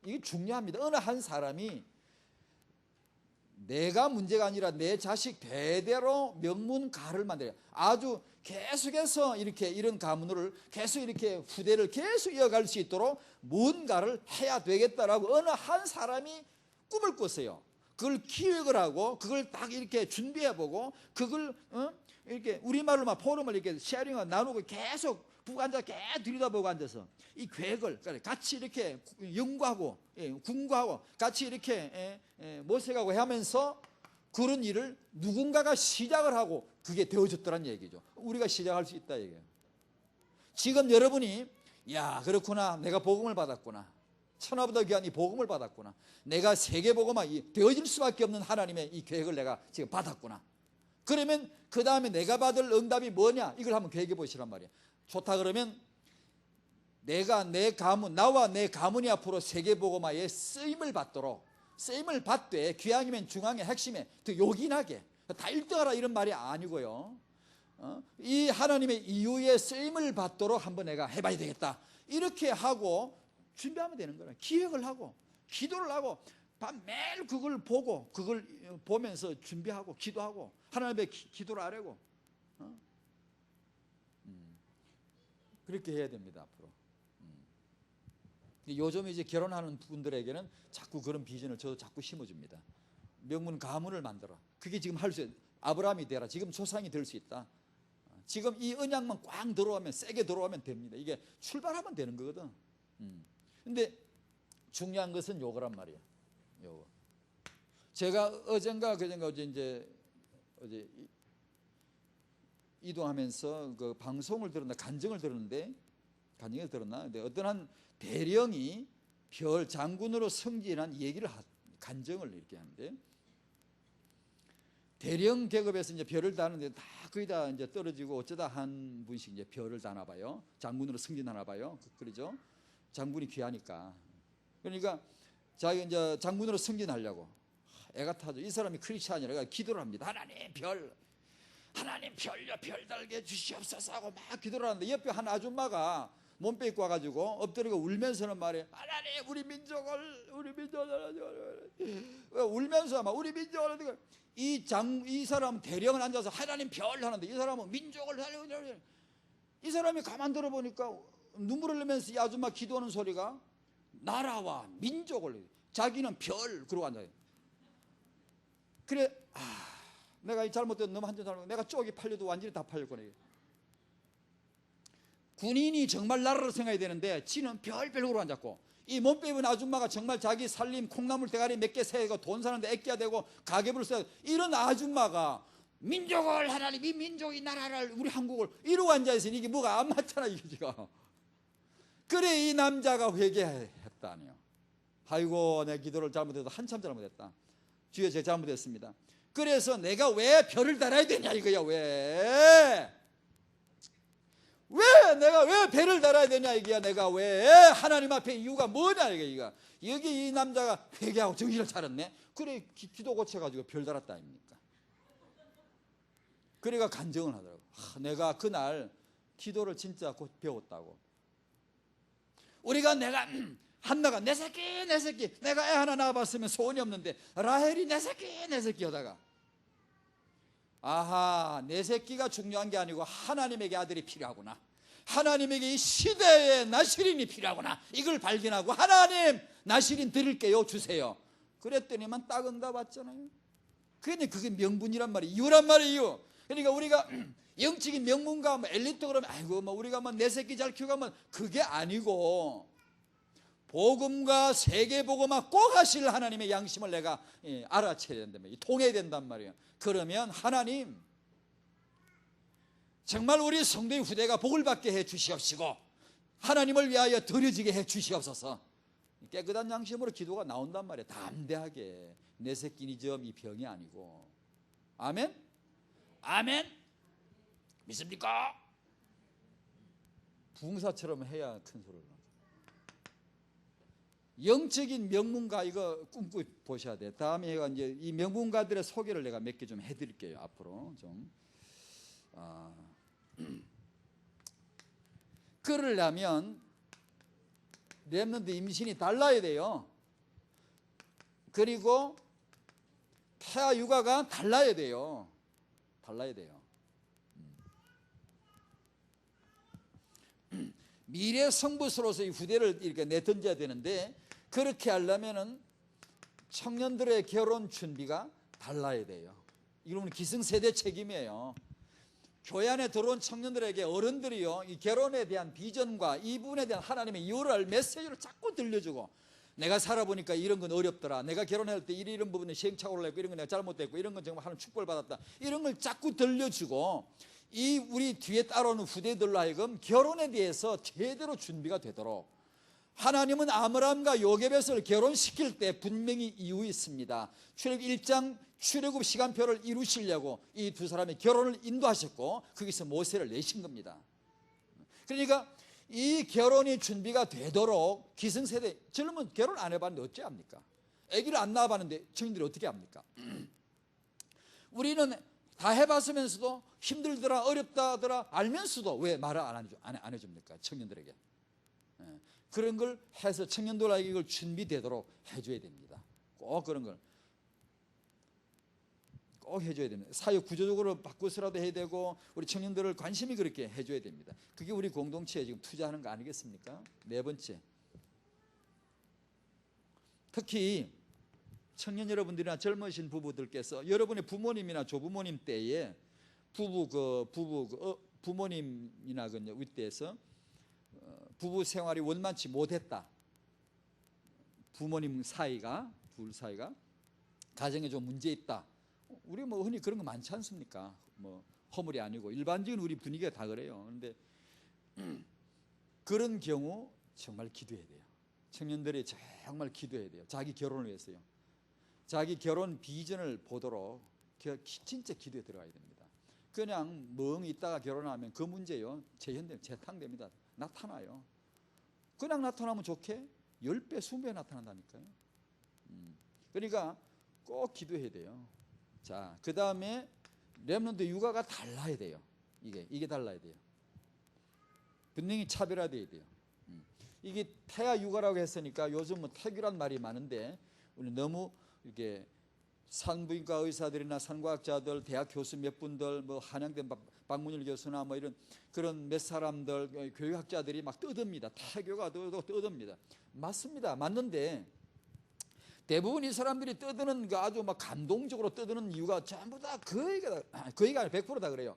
이게 중요합니다. 어느 한 사람이 내가 문제가 아니라 내 자식 대대로 명문가를 만들어요. 아주 계속해서 이렇게 이런 가문을 계속 이렇게 후대를 계속 이어갈 수 있도록 뭔가를 해야 되겠다라고 어느 한 사람이 꿈을 꿨어요. 그걸 기획을 하고 그걸 딱 이렇게 준비해보고 그걸 이렇게 우리말로 막 포럼을 이렇게 쉐어링하고 나누고 계속 부부 앉아서 계속 들여다보고 앉아서 이 계획을 같이 이렇게 연구하고 궁구하고 같이 이렇게 모색하고 하면서 그런 일을 누군가가 시작을 하고 그게 되어졌더란 얘기죠. 우리가 시작할 수 있다 얘기예요. 지금 여러분이 야 그렇구나, 내가 복음을 받았구나, 천하보다 귀한 이 복음을 받았구나. 내가 세계복음화 되어질 수밖에 없는 하나님의 이 계획을 내가 지금 받았구나. 그러면 그 다음에 내가 받을 응답이 뭐냐, 이걸 한번 계획해 보시란 말이야. 좋다 그러면 내가 내 가문, 나와 내 가문이 앞으로 세계복음화에 쓰임을 받도록, 쓰임을 받되 귀향이면 중앙에 핵심에 더 요긴하게 다 1등하라 이런 말이 아니고요. 이 하나님의 이유의 쓰임을 받도록 한번 내가 해봐야 되겠다. 이렇게 하고 준비하면 되는 거예요. 기획을 하고 기도를 하고 매일 그걸 보고 그걸 보면서 준비하고 기도하고 하나님 앞에 기도를 하려고 그렇게 해야 됩니다. 앞으로. 요즘 이제 결혼하는 분들에게는 자꾸 그런 비전을 저도 자꾸 심어줍니다. 명문 가문을 만들어. 그게 지금 할 수 있어요. 아브라함이 되라. 지금 조상이 될 수 있다. 지금 이 언약만 꽝 들어오면, 세게 들어오면 됩니다. 이게 출발하면 되는 거거든. 근데 중요한 것은 요거란 말이야. 요거. 제가 어젠가 그젠가 어제 이동하면서 그 방송을 들었나 간증을 들었는데 근데 어떤 한 대령이 별 장군으로 승진한 얘기를 간증을 이렇게 하는데, 대령 계급에서 이제 별을 다는데 다 거의 다 이제 떨어지고 어쩌다 한 분씩 이제 별을 다나 봐요. 장군으로 승진하나 봐요. 그러죠. 장군이 귀하니까. 그러니까 자기 이제 장군으로 승진하려고 애가 타죠. 이 사람이 크리스찬이라 기도를 합니다. 하나님 별요 별 달게 주시옵소서 하고 막 기도를 하는데 옆에 한 아줌마가 몸빼 입고 와가지고 엎드리고 울면서는 말해, 하나님 우리 민족을 울면서 아마 우리 민족을 이 사람 대령은 앉아서 하나님 별 하는데 이 사람은 민족을 살려. 이 사람이 가만 들어보니까 눈물을 흘리면서 이 아줌마 기도하는 소리가 나라와 민족을, 자기는 별 그러고 앉아요. 그래, 내가 잘못된 너무 한점 잘못, 내가 쪽이 팔려도 완전히 다 팔렸거든요. 군인이 정말 나라를 생각해야 되는데 지는 별별으로 앉았고, 이 몸빼 입은 아줌마가 정말 자기 살림 콩나물 대가리 몇 개 세고 돈 사는데 애껴야 되고 가계부를 써야, 이런 아줌마가 민족을 하나님, 이 민족이 나라를 우리 한국을 이러고 앉아있으니 이게 뭐가 안 맞잖아 이게 지금. 그래 이 남자가 회개했다니요. 아이고 내 기도를 잘못해서 한참 잘못했다. 주여 제가 잘못했습니다. 그래서 내가 왜 별을 달아야 되냐 이거야. 왜 내가 왜 배를 달아야 되냐 이게야. 내가 왜 하나님 앞에 이유가 뭐냐 이게. 여기 이 남자가 회개하고 정신을 차렸네. 그래 기도 고쳐가지고 별 달았다 아닙니까. 그래가 간증을 하더라고. 내가 그날 기도를 진짜 곧 배웠다고. 우리가 내가 한나가 내 새끼 내가 애 하나 낳아봤으면 소원이 없는데 라헬이 내 새끼 하다가, 아하, 내 새끼가 중요한 게 아니고 하나님에게 아들이 필요하구나. 하나님에게 이 시대에 나시린이 필요하구나. 이걸 발견하고 하나님 나시린 드릴게요 주세요. 그랬더니만 딱 응답 왔잖아요. 그게 명분이란 말이에요. 이유란 말이에요. 그러니까 우리가 영적인 명문가 엘리트 그러면 아이고 우리가 내 새끼 잘 키우면 그게 아니고, 복음과 세계복음화 꼭 하실 하나님의 양심을 내가 알아채야 된단 말이에요. 통해야 된단 말이에요. 그러면 하나님 정말 우리 성도의 후대가 복을 받게 해 주시옵시고 하나님을 위하여 드려지게 해 주시옵소서. 깨끗한 양심으로 기도가 나온단 말이에요. 담대하게. 내 새끼니 점 이 병이 아니고. 아멘? 아멘? 믿습니까? 부흥사처럼 해야 큰 소리를. 영적인 명문가 이거 꿈꾸고 보셔야 돼. 다음에 제가 이제 이 명문가들의 소개를 내가 몇 개 좀 해드릴게요. 앞으로 좀. 그러려면 렘넌트 임신이 달라야 돼요. 그리고 태아 육아가 달라야 돼요. 미래 성부수로서 이 후대를 이렇게 내던져야 되는데, 그렇게 하려면은 청년들의 결혼 준비가 달라야 돼요. 이건 기성세대 책임이에요. 교회 안에 들어온 청년들에게 어른들이요, 이 결혼에 대한 비전과 이 부분에 대한 하나님의 이유를 메시지를 자꾸 들려주고, 내가 살아보니까 이런 건 어렵더라. 내가 결혼할 때 이런 부분에 시행착오를 했고, 이런 건 내가 잘못됐고, 이런 건 정말 하나님 축복을 받았다. 이런 걸 자꾸 들려주고, 우리 뒤에 따라오는 후대들로 하여금 결혼에 대해서 제대로 준비가 되도록 하나님은 아브라함과 요게벳을 결혼시킬 때 분명히 이유 있습니다. 출애굽 1장 출애굽 시간표를 이루시려고 이 두 사람의 결혼을 인도하셨고 거기서 모세를 내신 겁니다. 그러니까 이 결혼이 준비가 되도록 기성세대, 젊은 결혼 안 해봤는데 어째 합니까? 아기를 안 낳아봤는데 청년들이 어떻게 합니까? 우리는 다 해봤으면서도 힘들더라 어렵다더라 알면서도 왜 말을 안 해줍니까? 청년들에게. 그런 걸 해서 청년들에게 이걸 준비되도록 해줘야 됩니다. 꼭 그런 걸 꼭 해줘야 됩니다. 사회 구조적으로 바꾸서라도 해야 되고 우리 청년들을 관심이 그렇게 해줘야 됩니다. 그게 우리 공동체에 지금 투자하는 거 아니겠습니까? 네 번째, 특히 청년 여러분들이나 젊으신 부부들께서 여러분의 부모님이나 조부모님 때에 부모님이나 그 윗대에서 부부 생활이 원만치 못했다. 부모님 사이가 둘 사이가 가정에 좀 문제 있다. 우리 뭐 흔히 그런 거 많지 않습니까? 뭐 허물이 아니고 일반적인 우리 분위기가 다 그래요. 그런데 그런 경우 정말 기도해야 돼요. 청년들이 정말 기도해야 돼요. 자기 결혼을 위해서요. 자기 결혼 비전을 보도록 진짜 기도에 들어가야 됩니다. 그냥 멍 있다가 결혼하면 그 문제요 재탕됩니다. 나타나요. 그냥 나타나면 좋게 10배, 20배 나타난다니까요. 그러니까 꼭 기도해야 돼요. 자, 그 다음에 렘넌트 육아가 달라야 돼요. 이게 달라야 돼요. 분명히 차별화돼야 돼요. 이게 태아 육아라고 했으니까 요즘 뭐 태교란 말이 많은데 우리 너무 이렇게 산부인과 의사들이나 산과학자들, 대학 교수 몇 분들, 뭐 한양대 박문일 교수나 뭐 이런 그런 몇 사람들, 교육학자들이 막 떠듭니다. 태교가 떠듭니다. 맞습니다. 맞는데 대부분 이 사람들이 떠드는 거 아주 막 감동적으로 떠드는 이유가 전부 다 거의가 아니라 100%다 그래요.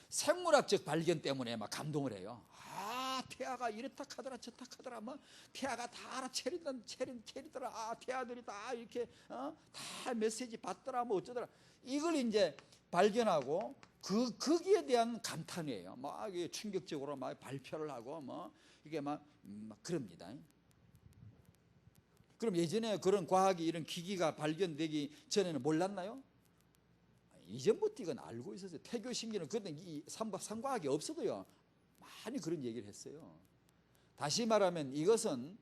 생물학적 발견 때문에 막 감동을 해요. 아, 태아가 이렇다 하더라 저렇다 하더라 뭐 태아가 다 알아채리더라. 아, 태아들이 다 이렇게 다 메시지 받더라 뭐 어쩌더라. 이걸 이제 발견하고 거기에 대한 감탄이에요. 막 이게 충격적으로 막 발표를 하고 뭐 이게 막 그럽니다. 그럼 예전에 그런 과학이 이런 기기가 발견되기 전에는 몰랐나요? 이전부터 이건 알고 있었어요. 태교신기는 그때 이 상과학이 없어도요 많이 그런 얘기를 했어요. 다시 말하면 이것은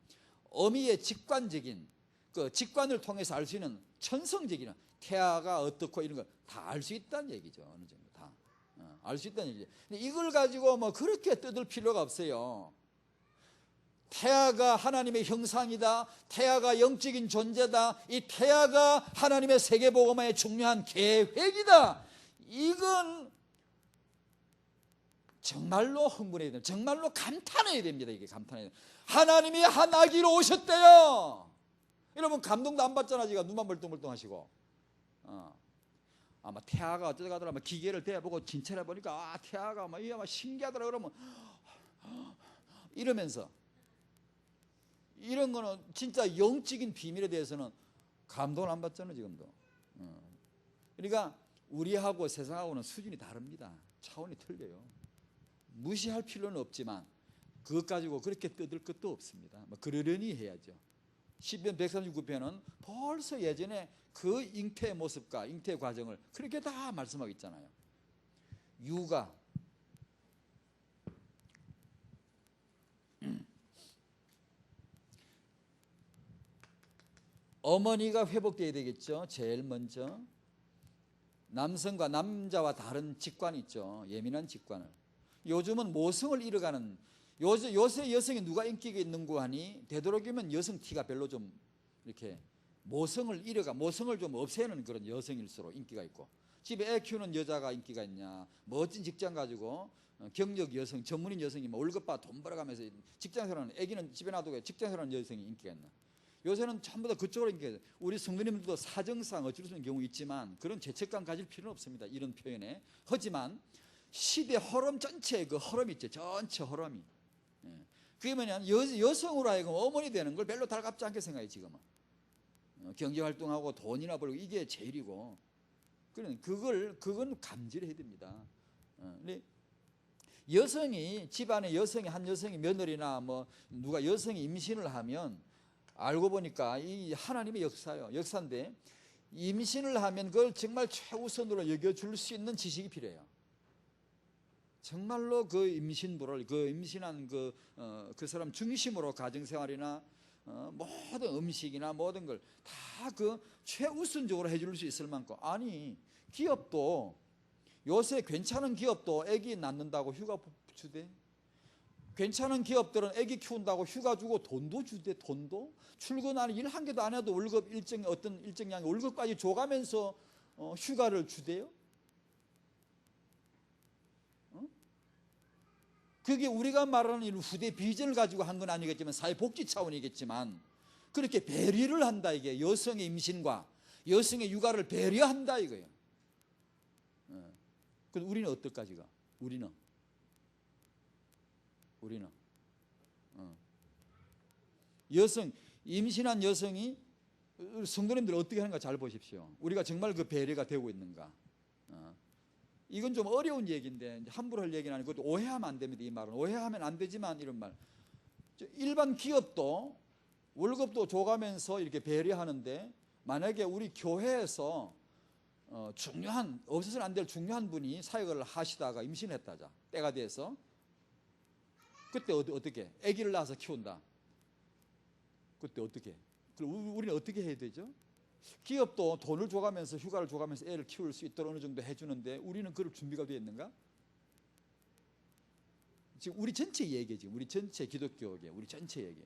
어미의 직관적인 그 직관을 통해서 알 수 있는 천성적인 태아가 어떻고 이런 거 다 알 수 있다는 얘기죠. 어느 정도 다 알 수 있다는 얘기죠. 근데 이걸 가지고 뭐 그렇게 뜯을 필요가 없어요. 태아가 하나님의 형상이다. 태아가 영적인 존재다. 이 태아가 하나님의 세계복음화의 중요한 계획이다. 이건 정말로 흥분해야 됩니다. 정말로 감탄해야 됩니다. 이게 감탄해야 됩니다. 하나님이 한 아기로 오셨대요. 여러분 감동도 안 받잖아. 지금 눈만 멀뚱멀뚱 하시고 아마 태아가 어쩌다 가더라 기계를 대보고 진찰해 보니까 태아가 이게 신기하더라 그러면 이러면서 이런 거는 진짜 영적인 비밀에 대해서는 감동을 안 받잖아요 지금도. 그러니까 우리하고 세상하고는 수준이 다릅니다. 차원이 틀려요. 무시할 필요는 없지만 그것 가지고 그렇게 뜯을 것도 없습니다. 그러려니 해야죠. 시편 139편은 벌써 예전에 그 잉태의 모습과 잉태 과정을 그렇게 다 말씀하고 있잖아요. 육아 어머니가 회복되어야 되겠죠. 제일 먼저 남성과 남자와 다른 직관이 있죠. 예민한 직관을. 요즘은 모성을 잃어가는 요새 여성이 누가 인기가 있는고 하니 되도록이면 여성 티가 별로 좀 이렇게 모성을 좀 없애는 그런 여성일수록 인기가 있고 집에 애 키우는 여자가 인기가 있냐 멋진 직장 가지고 경력 여성 전문인 여성이 월급 받아 돈 벌어가면서 직장생활하는 애기는 집에 놔두고 직장생활하는 여성이 인기가 있나. 요새는 전부 다 그쪽으로 인기가 있어요. 우리 성도님들도 사정상 어쩔 수 없는 경우 있지만 그런 죄책감 가질 필요는 없습니다. 이런 표현에. 하지만 시대 흐름 전체의 그 흐름이 있죠. 전체 흐름이. 그게 뭐냐 여성으로 하여금 어머니 되는 걸 별로 달갑지 않게 생각해 지금은. 경제활동하고 돈이나 벌고 이게 제일이고 그건 감지를 해야 됩니다. 근데 여성이 집안에 여성이 한 여성이 며느리나 뭐 누가 여성이 임신을 하면 알고 보니까 이 하나님의 역사예요. 역사인데 임신을 하면 그걸 정말 최우선으로 여겨줄 수 있는 지식이 필요해요. 정말로 그 임신부를 그 임신한 그 사람 중심으로 가정생활이나 모든 음식이나 모든 걸 다 그 최우선적으로 해줄 수 있을 만큼 아니 기업도 요새 괜찮은 기업도 아기 낳는다고 휴가 주대. 괜찮은 기업들은 아기 키운다고 휴가 주고 돈도 주대. 돈도 출근하는 일 한 개도 안 해도 월급 어떤 일정량 월급까지 줘가면서 휴가를 주대요. 그게 우리가 말하는 후대 비전을 가지고 한 건 아니겠지만 사회복지 차원이겠지만 그렇게 배려를 한다 이게 여성의 임신과 여성의 육아를 배려한다 이거예요. 그럼 우리는 어떨까지가? 우리는 여성 임신한 여성이 성도님들 어떻게 하는가 잘 보십시오. 우리가 정말 그 배려가 되고 있는가? 이건 좀 어려운 얘기인데 함부로 할 얘기는 아니고 오해하면 안 됩니다. 이 말은 오해하면 안 되지만 이런 말 일반 기업도 월급도 줘가면서 이렇게 배려하는데 만약에 우리 교회에서 중요한 없어서는 안 될 중요한 분이 사역을 하시다가 임신했다자 때가 돼서 그때 어떻게 아기를 낳아서 키운다. 그때 어떻게? 그럼 우리는 어떻게 해야 되죠? 기업도 돈을 줘가면서 휴가를 줘가면서 애를 키울 수 있도록 어느 정도 해주는데 우리는 그럴 준비가 되어 있는가? 지금 우리 전체 얘기 지금 우리 전체 기독교계 우리 전체 얘기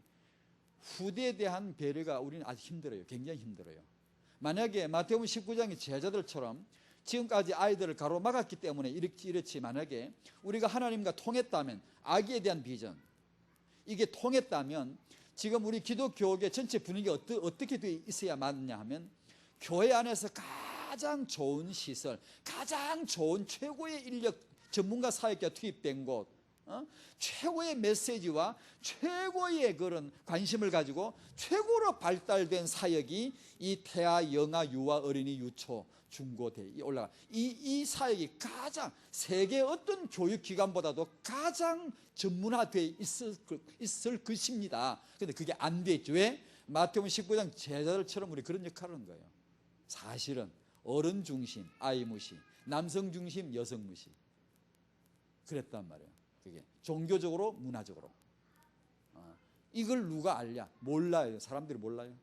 후대에 대한 배려가 우리는 아주 힘들어요. 굉장히 힘들어요. 만약에 마태복음 19장의 제자들처럼 지금까지 아이들을 가로막았기 때문에 이렇지 만약에 우리가 하나님과 통했다면 아기에 대한 비전 이게 통했다면 지금 우리 기독교계 전체 분위기 어떻게 돼 있어야 맞느냐 하면 교회 안에서 가장 좋은 시설 가장 좋은 최고의 인력 전문가 사역자 투입된 곳 최고의 메시지와 최고의 그런 관심을 가지고 최고로 발달된 사역이 이 태아, 영아, 유아, 어린이, 유초, 중고대에 올라가 이 사역이 가장 세계 어떤 교육기관보다도 가장 전문화되어 있을 것입니다. 그런데 그게 안 돼 있죠. 왜? 마태복음 19장 제자들처럼 우리 그런 역할을 하는 거예요. 사실은 어른 중심, 아이 무시, 남성 중심, 여성 무시 그랬단 말이에요. 그게 종교적으로 문화적으로 이걸 누가 알냐? 몰라요. 사람들이 몰라요.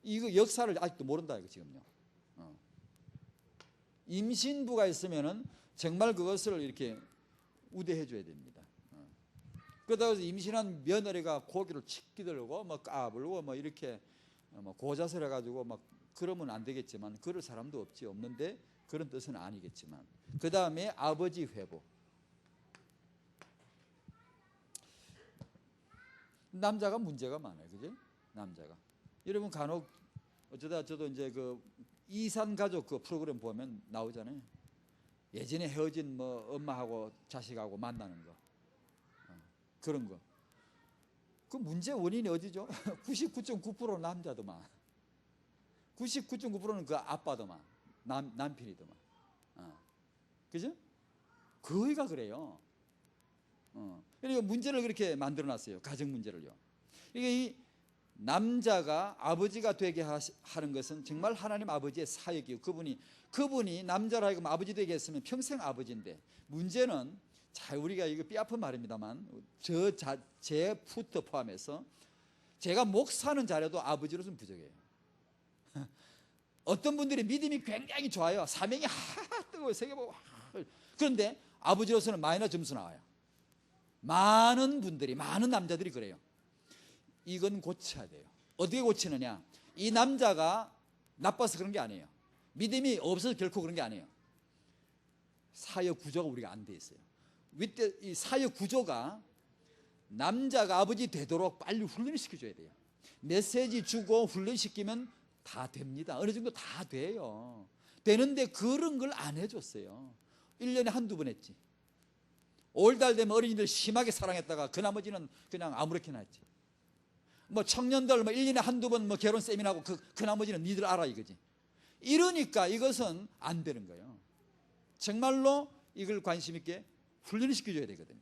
이거 역사를 아직도 모른다 이거 지금요. 임신부가 있으면은 정말 그것을 이렇게 우대해 줘야 됩니다. 그러다가 임신한 며느리가 고기를 칙 들고 뭐 까불고 뭐 이렇게 뭐 고자설 해가지고 막 그러면 안 되겠지만 그럴 사람도 없는데 그런 뜻은 아니겠지만 그 다음에 아버지 회복. 남자가 문제가 많아요, 그지? 남자가. 여러분 간혹 어쩌다 저도 이제 그 이산 가족 그 프로그램 보면 나오잖아요. 예전에 헤어진 뭐 엄마하고 자식하고 만나는 거, 그런 거. 그 문제 원인이 어디죠? 99.9% 남자더만. 99.9%는 그 아빠더만, 남편이더만. 그죠? 거의가 그래요. 그러니까 문제를 그렇게 만들어놨어요. 가정 문제를요. 이게 이 남자가 아버지가 되게 하는 것은 정말 하나님 아버지의 사역이에요. 그분이 남자로 하여금 아버지 되게 했으면 평생 아버지인데 문제는 자 우리가 이거 삐아픈 말입니다만 제 푸트 포함해서 제가 목사는 잘해도 아버지로서는 부족해요. 어떤 분들이 믿음이 굉장히 좋아요. 사명이 뜨거워 세계 보고 그런데 아버지로서는 마이너스 점수 나와요. 많은 분들이 많은 남자들이 그래요. 이건 고쳐야 돼요. 어떻게 고치느냐? 이 남자가 나빠서 그런 게 아니에요. 믿음이 없어서 결코 그런 게 아니에요. 사역 구조가 우리가 안 돼 있어요. 이 사역 구조가 남자가 아버지 되도록 빨리 훈련을 시켜줘야 돼요. 메시지 주고 훈련시키면 다 됩니다. 어느 정도 다 돼요. 되는데 그런 걸 안 해줬어요. 1년에 한두 번 했지. 5월달 되면 어린이들 심하게 사랑했다가 그 나머지는 그냥 아무렇게나 했지. 뭐 청년들 뭐 1년에 한두 번 뭐 결혼 세미나하고 그 나머지는 니들 알아 이거지. 이러니까 이것은 안 되는 거예요. 정말로 이걸 관심 있게 훈련을 시켜줘야 되거든요.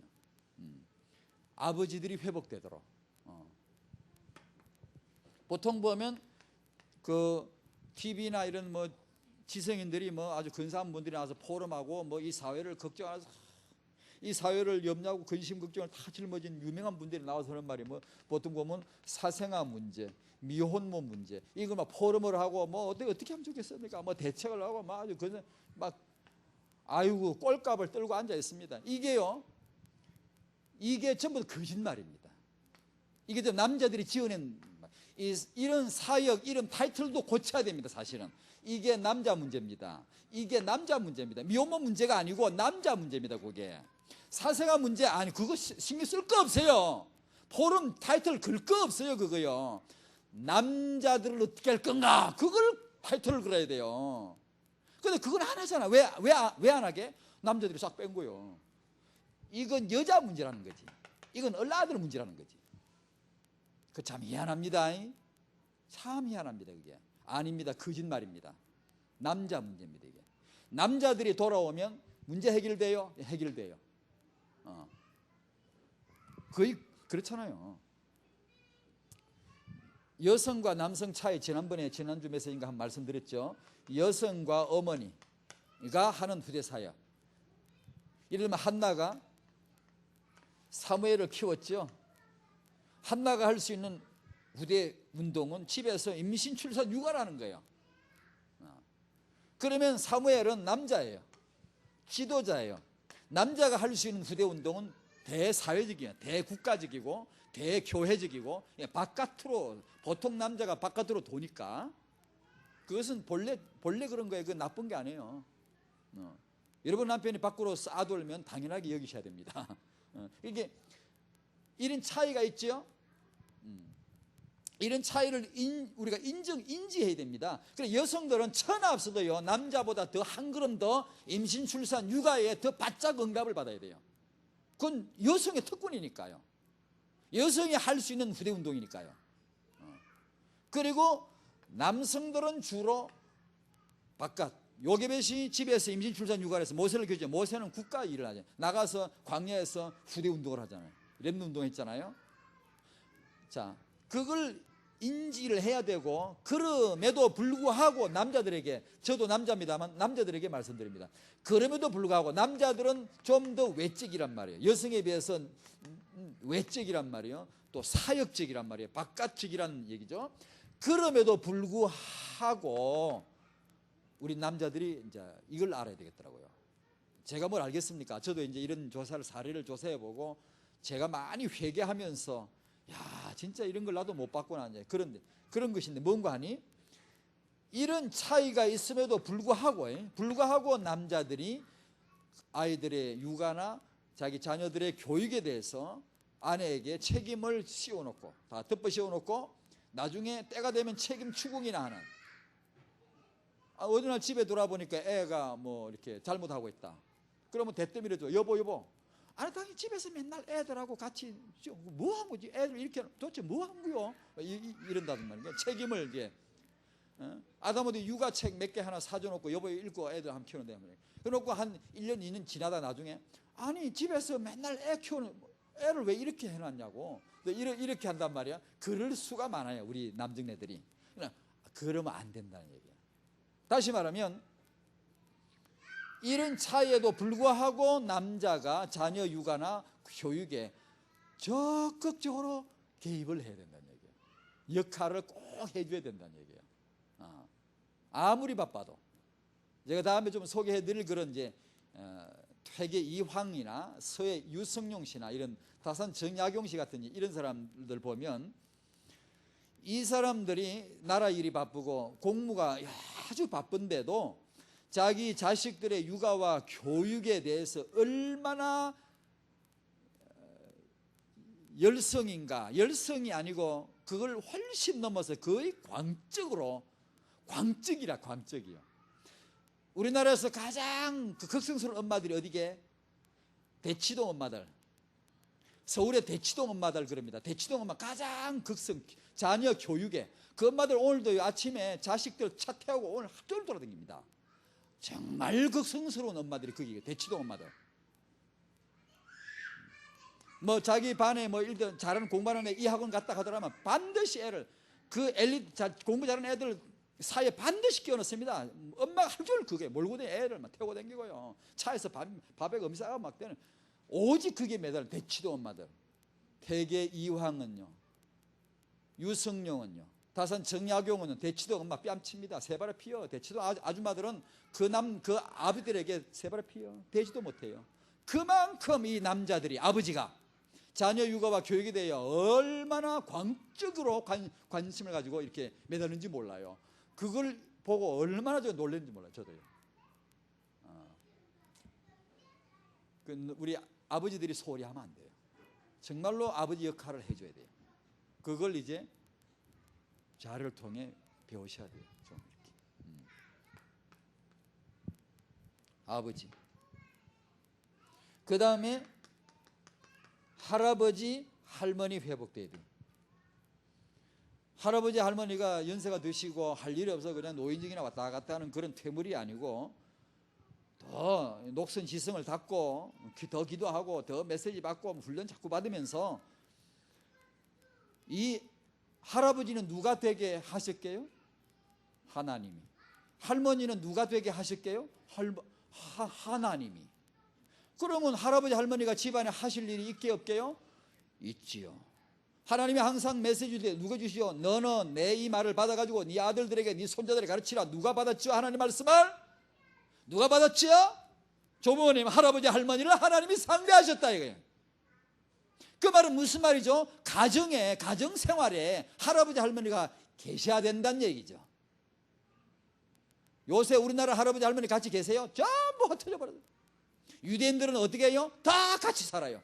아버지들이 회복되도록. 보통 보면 그 TV나 이런 뭐 지성인들이 뭐 아주 근사한 분들이 나와서 포럼하고 뭐 이 사회를 걱정하면서 이 사회를 염려하고 근심 걱정을 다 짊어진 유명한 분들이 나와서 하는 말이 뭐 보통 보면 사생아 문제, 미혼모 문제 이거 막 포럼을 하고 뭐 어떻게 하면 좋겠습니까? 뭐 대책을 하고 막 아주 막 아이고 꼴값을 떨고 앉아 있습니다. 이게 전부 거짓말입니다. 이게 좀 남자들이 지어낸 이런 사역, 이런 타이틀도 고쳐야 됩니다. 사실은 이게 남자 문제입니다. 이게 남자 문제입니다. 미혼모 문제가 아니고 남자 문제입니다. 그게 사생아 문제 아니 그거 신경 쓸 거 없어요. 포럼 타이틀 걸 거 없어요. 그거요. 남자들을 어떻게 할 건가 그걸 타이틀을 걸어야 돼요. 근데 그건 안 하잖아. 왜 안 하게? 남자들이 싹 뺀 거요. 이건 여자 문제라는 거지. 이건 얼라들 문제라는 거지. 그 참 희한합니다. 참 희한합니다. 그게 아닙니다. 거짓말입니다. 남자 문제입니다. 이게 남자들이 돌아오면 문제 해결돼요. 해결돼요. 거의 그렇잖아요. 여성과 남성 차이 지난주 메시지인가 한 말씀드렸죠. 여성과 어머니가 하는 후대 사역. 예를 들면 한나가 사무엘을 키웠죠. 한나가 할 수 있는 후대 운동은 집에서 임신, 출산, 육아라는 거예요. 그러면 사무엘은 남자예요. 지도자예요. 남자가 할 수 있는 후대 운동은 대사회적이에요. 대국가적이고 대교회적이고 바깥으로 보통 남자가 바깥으로 도니까 그것은 본래 그런 거예요. 그건 나쁜 게 아니에요. 여러분 남편이 밖으로 싸돌면 당연하게 여기셔야 됩니다. 이게 이런 차이가 있죠. 이런 차이를 우리가 인지해야 됩니다. 그래서 여성들은 천하 없어도요 남자보다 더 한 걸음 더 임신, 출산, 육아에 더 바짝 응답을 받아야 돼요. 그건 여성의 특권이니까요. 여성이 할 수 있는 후대 운동이니까요. 그리고 남성들은 주로 바깥 요게벳이 집에서 임신, 출산, 육아를 해서 모세를 교제. 모세는 국가 일을 하잖아요. 나가서 광야에서 후대 운동을 하잖아요. 렘넌트 운동했잖아요. 자, 그걸 인지를 해야 되고 그럼에도 불구하고 남자들에게 저도 남자입니다만 남자들에게 말씀드립니다. 그럼에도 불구하고 남자들은 좀 더 외적이란 말이에요. 여성에 비해서 외적이란 말이에요. 또 사역적이란 말이에요. 바깥적이란 얘기죠. 그럼에도 불구하고 우리 남자들이 이제 이걸 알아야 되겠더라고요. 제가 뭘 알겠습니까? 저도 이제 이런 사례를 조사해 보고 제가 많이 회개하면서 야 진짜 이런 걸 나도 못 봤구나 이제 그런 것인데 뭔가 하니 이런 차이가 있음에도 불구하고 남자들이 아이들의 육아나 자기 자녀들의 교육에 대해서 아내에게 책임을 씌워놓고 다 덮어 씌워놓고 나중에 때가 되면 책임 추궁이나 하는 어느 날 집에 돌아보니까 애가 뭐 이렇게 잘못하고 있다. 그러면 대뜸이라도 여보 아니 당연히 집에서 맨날 애들하고 같이 뭐 한 거지? 애들 이렇게 도대체 뭐 한 거요? 이런다는 말이에요. 책임을 이제 아담한테 육아책 몇 개 하나 사줘놓고 여보 읽고 애들 한번 키우는데 말이에요. 그래놓고 한 1년 2년 지나다 나중에 아니 집에서 맨날 애 키우는 애를 왜 이렇게 해놨냐고 이렇게 한단 말이야. 그럴 수가 많아요. 우리 남정네들이. 그러면 안 된다는 얘기야. 다시 말하면 이런 차이에도 불구하고 남자가 자녀 육아나 교육에 적극적으로 개입을 해야 된다는 얘기예요. 역할을 꼭 해줘야 된다는 얘기예요. 아무리 바빠도 제가 다음에 좀 소개해드릴 그런 이제 퇴계 이황이나 서해 유성룡 씨나 이런 다산 정약용 씨 같은 이런 사람들 보면 이 사람들이 나라 일이 바쁘고 공무가 아주 바쁜데도 자기 자식들의 육아와 교육에 대해서 얼마나 열성이 아니고 그걸 훨씬 넘어서 거의 광적이요. 우리나라에서 가장 극성스러운 엄마들이 어디게? 대치동 엄마들. 서울의 대치동 엄마들 그럽니다. 대치동 엄마 가장 자녀 교육에 그 엄마들 오늘도 아침에 자식들 차 태우고 오늘 학교를 돌아다닙니다. 정말 극성스러운 엄마들이 거기 대치동 엄마들. 뭐 자기 반에 뭐 일단 잘하는 공부하는 애 이 학원 갔다 하더라면 반드시 애를 그 공부 잘하는 애들 사이에 반드시 끼워넣습니다. 엄마가 하루 종일 그게 몰고 다니는 애를 막 태우고 다니고요. 차에서 밥에 음식하고 막 되는 오직 그게 매달 대치도 엄마들. 태계 이황은요, 유성룡은요, 다산 정약용은 대치도 엄마 뺨칩니다. 세발에 피어. 대치도 아줌마들은 그 아버지들에게 세발에 피어. 되지도 못해요. 그만큼 이 남자들이 아버지가 자녀 육아와 교육에 대해 얼마나 광적으로 관심을 가지고 이렇게 매달는지 몰라요. 그걸 보고 얼마나 저 놀랐는지 몰라요. 저도요. 우리 아버지들이 소홀히 하면 안 돼요. 정말로 아버지 역할을 해줘야 돼요. 그걸 이제 자료를 통해 배우셔야 돼요. 좀 이렇게. 아버지. 그 다음에 할아버지, 할머니 회복돼야 돼요. 할아버지, 할머니가 연세가 드시고 할 일이 없어 그냥 노인정이나 왔다 갔다 하는 그런 퇴물이 아니고 더 녹슨 지성을 닦고 더 기도하고 더 메시지 받고 훈련 자꾸 받으면서 이 할아버지는 누가 되게 하실게요? 하나님이. 할머니는 누가 되게 하실게요? 하나님이. 그러면 할아버지 할머니가 집안에 하실 일이 있게 없게요? 있지요. 하나님이 항상 메시지 줄 때 누가 주시오? 너는 내 이 말을 받아가지고 네 아들들에게 네 손자들에게 가르치라. 누가 받았죠? 하나님 말씀을? 누가 받았죠? 조부모님, 할아버지 할머니를 하나님이 상대하셨다 이거예요. 그 말은 무슨 말이죠? 가정생활에 할아버지 할머니가 계셔야 된다는 얘기죠. 요새 우리나라 할아버지 할머니 같이 계세요? 전부 흩어져 버려요. 유대인들은 어떻게 해요? 다 같이 살아요.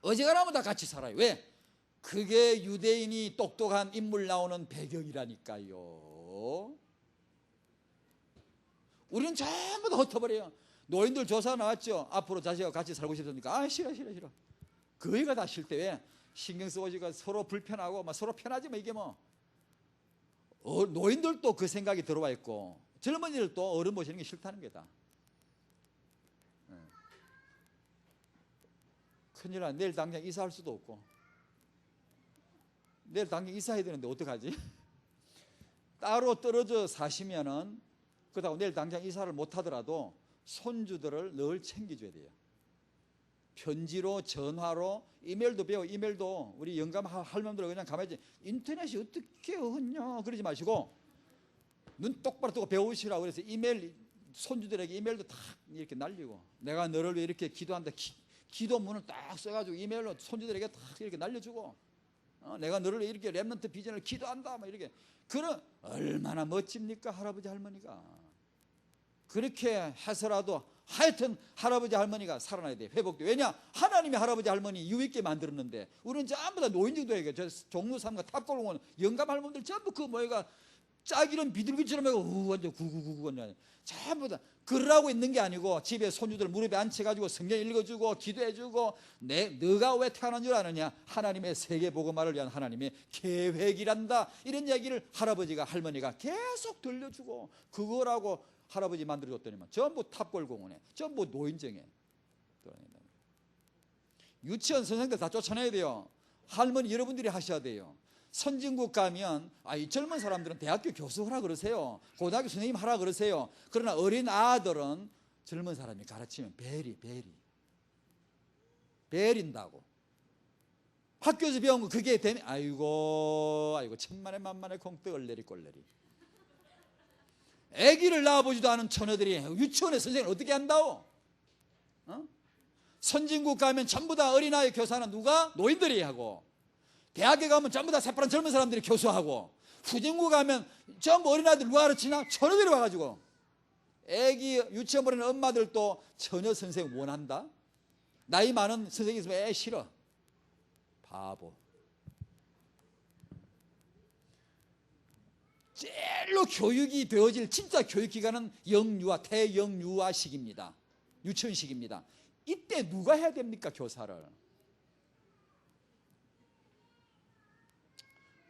어지간하면 다 같이 살아요. 왜? 그게 유대인이 똑똑한 인물 나오는 배경이라니까요. 우리는 전부 다 흩어버려요. 노인들 조사 나왔죠. 앞으로 자식하고 같이 살고 싶습니까? 아, 싫어. 그이가 다 싫대. 왜? 신경 쓰고지가 서로 불편하고 막 서로 편하지 뭐 이게 뭐. 노인들도 그 생각이 들어와 있고 젊은이들도 어른 모시는 게 싫다는 게다. 큰일 나. 내일 당장 이사할 수도 없고 내일 당장 이사해야 되는데 어떡하지? 따로 떨어져 사시면은 그렇다고 내일 당장 이사를 못 하더라도 손주들을 늘 챙겨줘야 돼요. 편지로, 전화로, 이메일도 배워. 이메일도 우리 영감 할머니들 그냥 가만히 인터넷이 어떻게 흔냐 그러지 마시고 눈 똑바로 뜨고 배우시라고 그래서 이메일 손주들에게 이메일도 딱 이렇게 날리고 내가 너를 위해 이렇게 기도한다. 기도문을 딱 써가지고 이메일로 손주들에게 딱 이렇게 날려주고 내가 너를 위해 이렇게 렘넌트 비전을 기도한다 막 이렇게. 그런 얼마나 멋집니까 할아버지 할머니가. 그렇게 해서라도 하여튼 할아버지 할머니가 살아나야 돼. 회복돼. 왜냐? 하나님이 할아버지 할머니 유익게 만들었는데 우리는 전부 다 노인정도에게 저 종로삼가 탑골공원 영감 할머니들 전부 그 뭐가 짝이런 비둘기처럼 하고 완전 구구구구 전부 다 그러라고 있는 게 아니고 집에 손주들 무릎에 앉혀가지고 성경 읽어주고 기도해주고 너가 왜 태어난 줄 아느냐? 하나님의 세계복음화를 위한 하나님의 계획이란다. 이런 얘기를 할아버지가 할머니가 계속 들려주고 그거라고 할아버지 만들어줬더니만 전부 탑골공원에 전부 노인정에 유치원 선생님들 다 쫓아내야 돼요. 할머니 여러분들이 하셔야 돼요. 선진국 가면 이 젊은 사람들은 대학교 교수 하라 그러세요. 고등학교 선생님 하라 그러세요. 그러나 어린 아들은 젊은 사람이 가르치면 베린다고. 학교에서 배운 거 그게 되면 아이고 천만에 만만에 콩떡 얼레리 꼴레리. 아기를 낳아보지도 않은 처녀들이 유치원에 선생님을 어떻게 한다오? 선진국 가면 전부 다 어린아이 교사는 누가? 노인들이 하고 대학에 가면 전부 다 새파란 젊은 사람들이 교수하고 후진국 가면 전부 어린아이들 누가 가르치나? 처녀들이 와가지고 아기 유치원 보내는 엄마들도 처녀 선생 원한다? 나이 많은 선생님 있으면 싫어. 바보. 제일로 교육이 되어질 진짜 교육기관은 영유아, 태영유아 시기입니다. 유치원 시기입니다. 이때 누가 해야 됩니까? 교사를.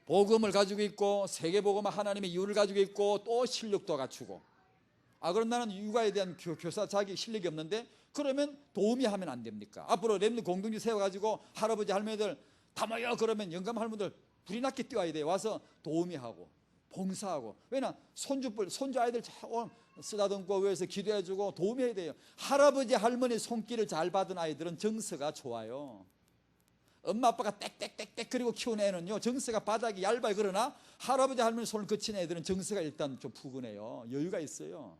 복음을 가지고 있고 세계복음 하나님의 이유를 가지고 있고 또 실력도 갖추고 그럼 나는 육아에 대한 교사 자기 실력이 없는데 그러면 도우미 하면 안 됩니까? 앞으로 렘넌트 공동체 세워가지고 할아버지 할머니들 다 모여 그러면 영감 할머니들 불이 나게 뛰어야 돼요. 와서 도우미 하고 봉사하고. 왜냐 손주 아이들 쓰다듬고 위해서 기도해주고 도우미해야 돼요. 할아버지 할머니 손길을 잘 받은 아이들은 정서가 좋아요. 엄마 아빠가 땡땡땡땡 그리고 키운 애는요 정서가 바닥이 얇아요. 그러나 할아버지 할머니 손을 거친 애들은 정서가 일단 좀 푸근해요. 여유가 있어요.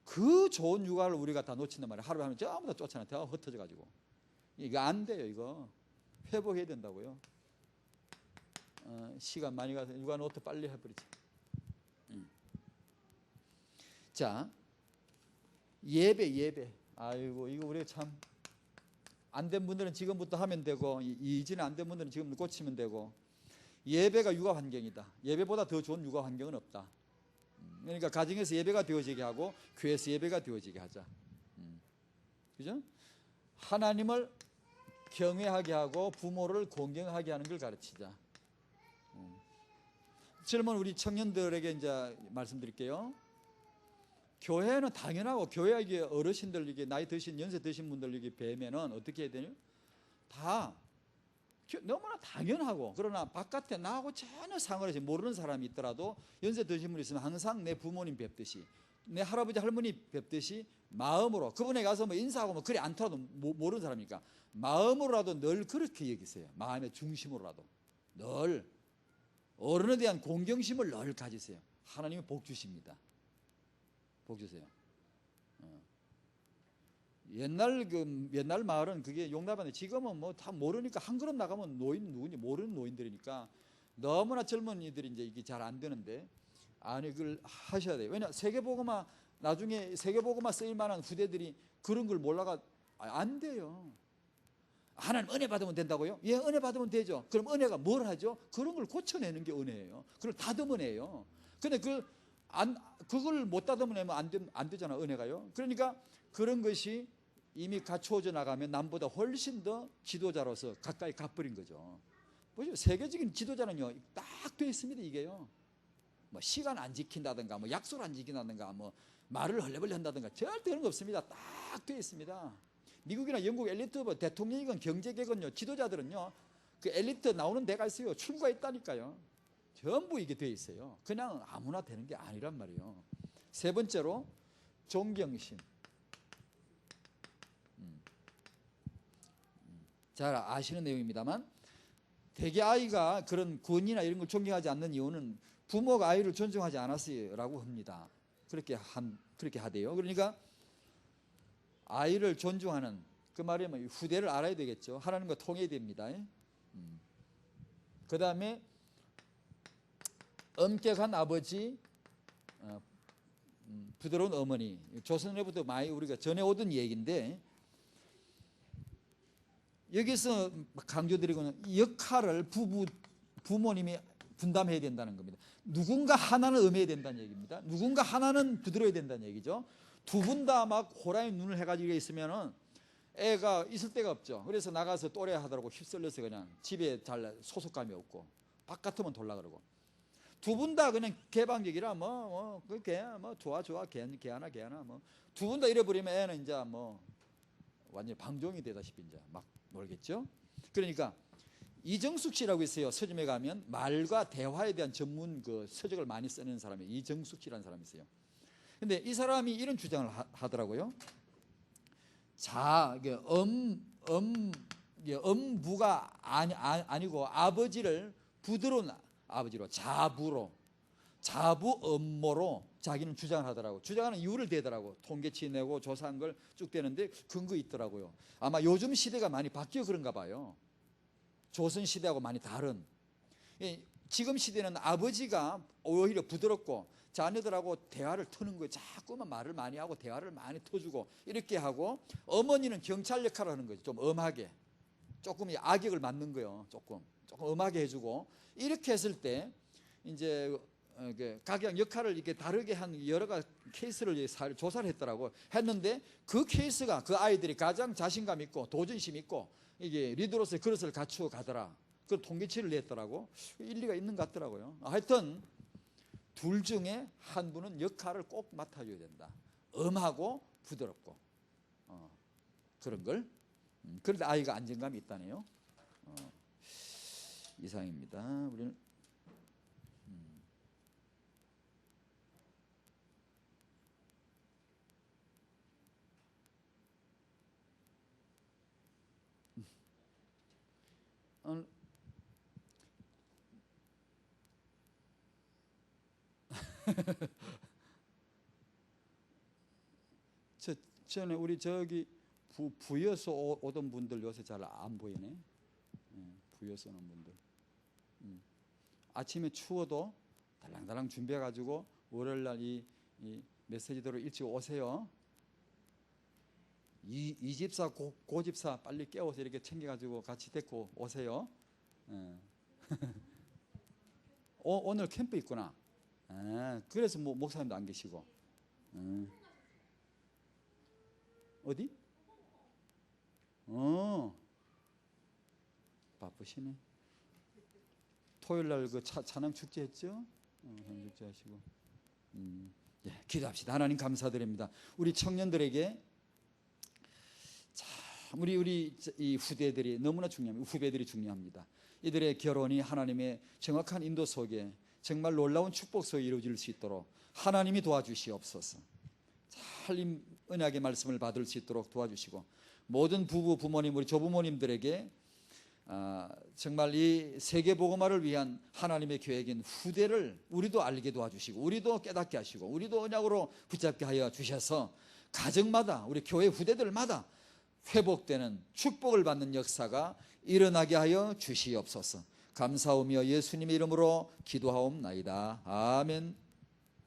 그 좋은 육아를 우리가 다 놓친단 말이에요. 할아버지 할머니 전부 다 쫓아내 대화 흩어져 가지고. 이거 안 돼요. 이거 회복해야 된다고요. 시간 많이 가서 육아 노트 빨리 해버리지. 자, 예배. 아이고 이거 우리 참 안 된 분들은 지금부터 하면 되고 이전에 안 된 분들은 지금 고치면 되고. 예배가 육아 환경이다. 예배보다 더 좋은 육아 환경은 없다. 그러니까 가정에서 예배가 되어지게 하고 교회에서 예배가 되어지게 하자. 그죠? 하나님을 경외하게 하고 부모를 공경하게 하는 걸 가르치자. 젊은 우리 청년들에게 이제 말씀드릴게요. 교회는 당연하고 교회에 어르신들 이게 나이 드신 연세 드신 분들 이게 뵈면은 어떻게 해야 되냐? 다 너무나 당연하고 그러나 바깥에 나하고 전혀 상관없이 모르는 사람이 있더라도 연세 드신 분이 있으면 항상 내 부모님 뵙듯이 내 할아버지 할머니 뵙듯이 마음으로 그분에 가서 뭐 인사하고 뭐 그래 않더라도 모르는 사람이니까 마음으로라도 늘 그렇게 여기세요. 마음의 중심으로라도 늘 어른에 대한 공경심을 늘 가지세요. 하나님이 복 주십니다. 복 주세요. 옛날 마을은 그게 용납하는데 지금은 뭐 다 모르니까 한 걸음 나가면 노인 누군지 모르는 노인들이니까 너무나 젊은이들이 이제 이게 잘 안 되는데 아니 그걸 하셔야 돼요. 왜냐 세계복음화 나중에 세계복음화 쓰일 만한 후대들이 그런 걸 몰라가 안 돼요. 하나님 은혜 받으면 된다고요? 예, 은혜 받으면 되죠. 그럼 은혜가 뭘 하죠? 그런 걸 고쳐내는 게 은혜예요. 그걸 다듬어내요. 근데 그걸 못 다듬어내면 안 되잖아, 은혜가요. 그러니까 그런 것이 이미 갖추어져 나가면 남보다 훨씬 더 지도자로서 가까이 가버린 거죠. 보죠. 세계적인 지도자는요, 딱 돼 있습니다, 이게요. 뭐 시간 안 지킨다든가, 뭐 약속 안 지킨다든가, 뭐 말을 헐레벌레 한다든가 절대 그런 거 없습니다. 딱 돼 있습니다. 미국이나 영국 엘리트 대통령이건 경제계건요, 지도자들은요, 그 엘리트 나오는 데가 있어요. 출구가 있다니까요. 전부 이게 돼 있어요. 그냥 아무나 되는 게 아니란 말이에요. 세 번째로 존경심. 잘 아시는 내용입니다만 대개 아이가 그런 권위나 이런 걸 존경하지 않는 이유는 부모가 아이를 존중하지 않았어요라고 합니다. 그렇게 하대요. 그러니까 아이를 존중하는 그 말이 뭐 후대를 알아야 되겠죠. 하나님과 통해야 됩니다. 그 다음에 엄격한 아버지, 부드러운 어머니. 조선에부터 많이 우리가 전해오던 얘기인데 여기서 강조드리고는 역할을 부모님이 분담해야 된다는 겁니다. 누군가 하나는 엄해야 된다는 얘기입니다. 누군가 하나는 부드러워야 된다는 얘기죠. 두 분 다 막 호랑이 눈을 해가지고 있으면은 애가 있을 데가 없죠. 그래서 나가서 또래하더라고 휩쓸려서 그냥 집에 잘 소속감이 없고 바깥으면 돌라 그러고 두 분 다 그냥 개방적이라 좋아 걔 하나 뭐 두 분 다 잃어버리면 애는 이제 뭐 완전 방종이 되다시피 이제 막 놀겠죠. 그러니까 이정숙 씨라고 있어요. 서점에 가면 말과 대화에 대한 전문 그 서적을 많이 쓰는 사람이 이정숙 씨라는 사람이 있어요. 근데 이 사람이 이런 주장을 하더라고요. 엄부가 아니고 아버지를 부드러운 아버지로 자부 엄모로 자기는 주장을 하더라고. 주장하는 이유를 대더라고. 통계치 내고 조사한 걸 쭉 대는데 근거 있더라고요. 아마 요즘 시대가 많이 바뀌어 그런가 봐요. 조선 시대하고 많이 다른. 지금 시대는 아버지가 오히려 부드럽고 자녀들하고 대화를 터는 거예요. 자꾸만 말을 많이 하고 대화를 많이 터주고 이렇게 하고 어머니는 경찰 역할을 하는 거죠. 좀 엄하게. 조금 악역을 맡는 거예요. 조금 엄하게 해주고 이렇게 했을 때 이제 각양 역할을 이렇게 다르게 한 여러 가지 케이스를 조사를 했는데 그 케이스가 그 아이들이 가장 자신감 있고 도전심 있고 이게 리더로서의 그릇을 갖추어 가더라. 그 통계치를 냈더라고. 일리가 있는 것 같더라고요. 하여튼 둘 중에 한 분은 역할을 꼭 맡아줘야 된다. 엄하고 부드럽고 그런 걸. 그런데 아이가 안정감이 있다네요. 이상입니다. 우리는 전에 우리 저기 부여서 오던 분들 요새 잘 안 보이네. 부여서 오는 분들. 아침에 추워도 달랑달랑 준비해가지고 월요일날 이 메시지대로 일찍 오세요. 이 집사 고집사 빨리 깨워서 이렇게 챙겨가지고 같이 데리고 오세요. 오늘 캠프 있구나. 그래서 목사님도 안 계시고. 어디? 바쁘시네. 토요일날 그 찬양 축제 했죠? 찬양 축제 하시고. 예, 기도합시다. 하나님 감사드립니다. 우리 청년들에게 참 우리 이 후대들이 너무나 중요합니다. 후배들이 중요합니다. 이들의 결혼이 하나님의 정확한 인도 속에 정말 놀라운 축복 속에 이루어질 수 있도록 하나님이 도와주시옵소서. 잘 은혜의 말씀을 받을 수 있도록 도와주시고, 모든 부부, 부모님, 우리 조부모님들에게 정말 이 세계복음화를 위한 하나님의 계획인 후대를 우리도 알게 도와주시고, 우리도 깨닫게 하시고, 우리도 언약으로 붙잡게 하여 주셔서 가정마다, 우리 교회 후대들마다 회복되는 축복을 받는 역사가 일어나게 하여 주시옵소서. 감사하며 예수님의 이름으로 기도하옵나이다. 아멘.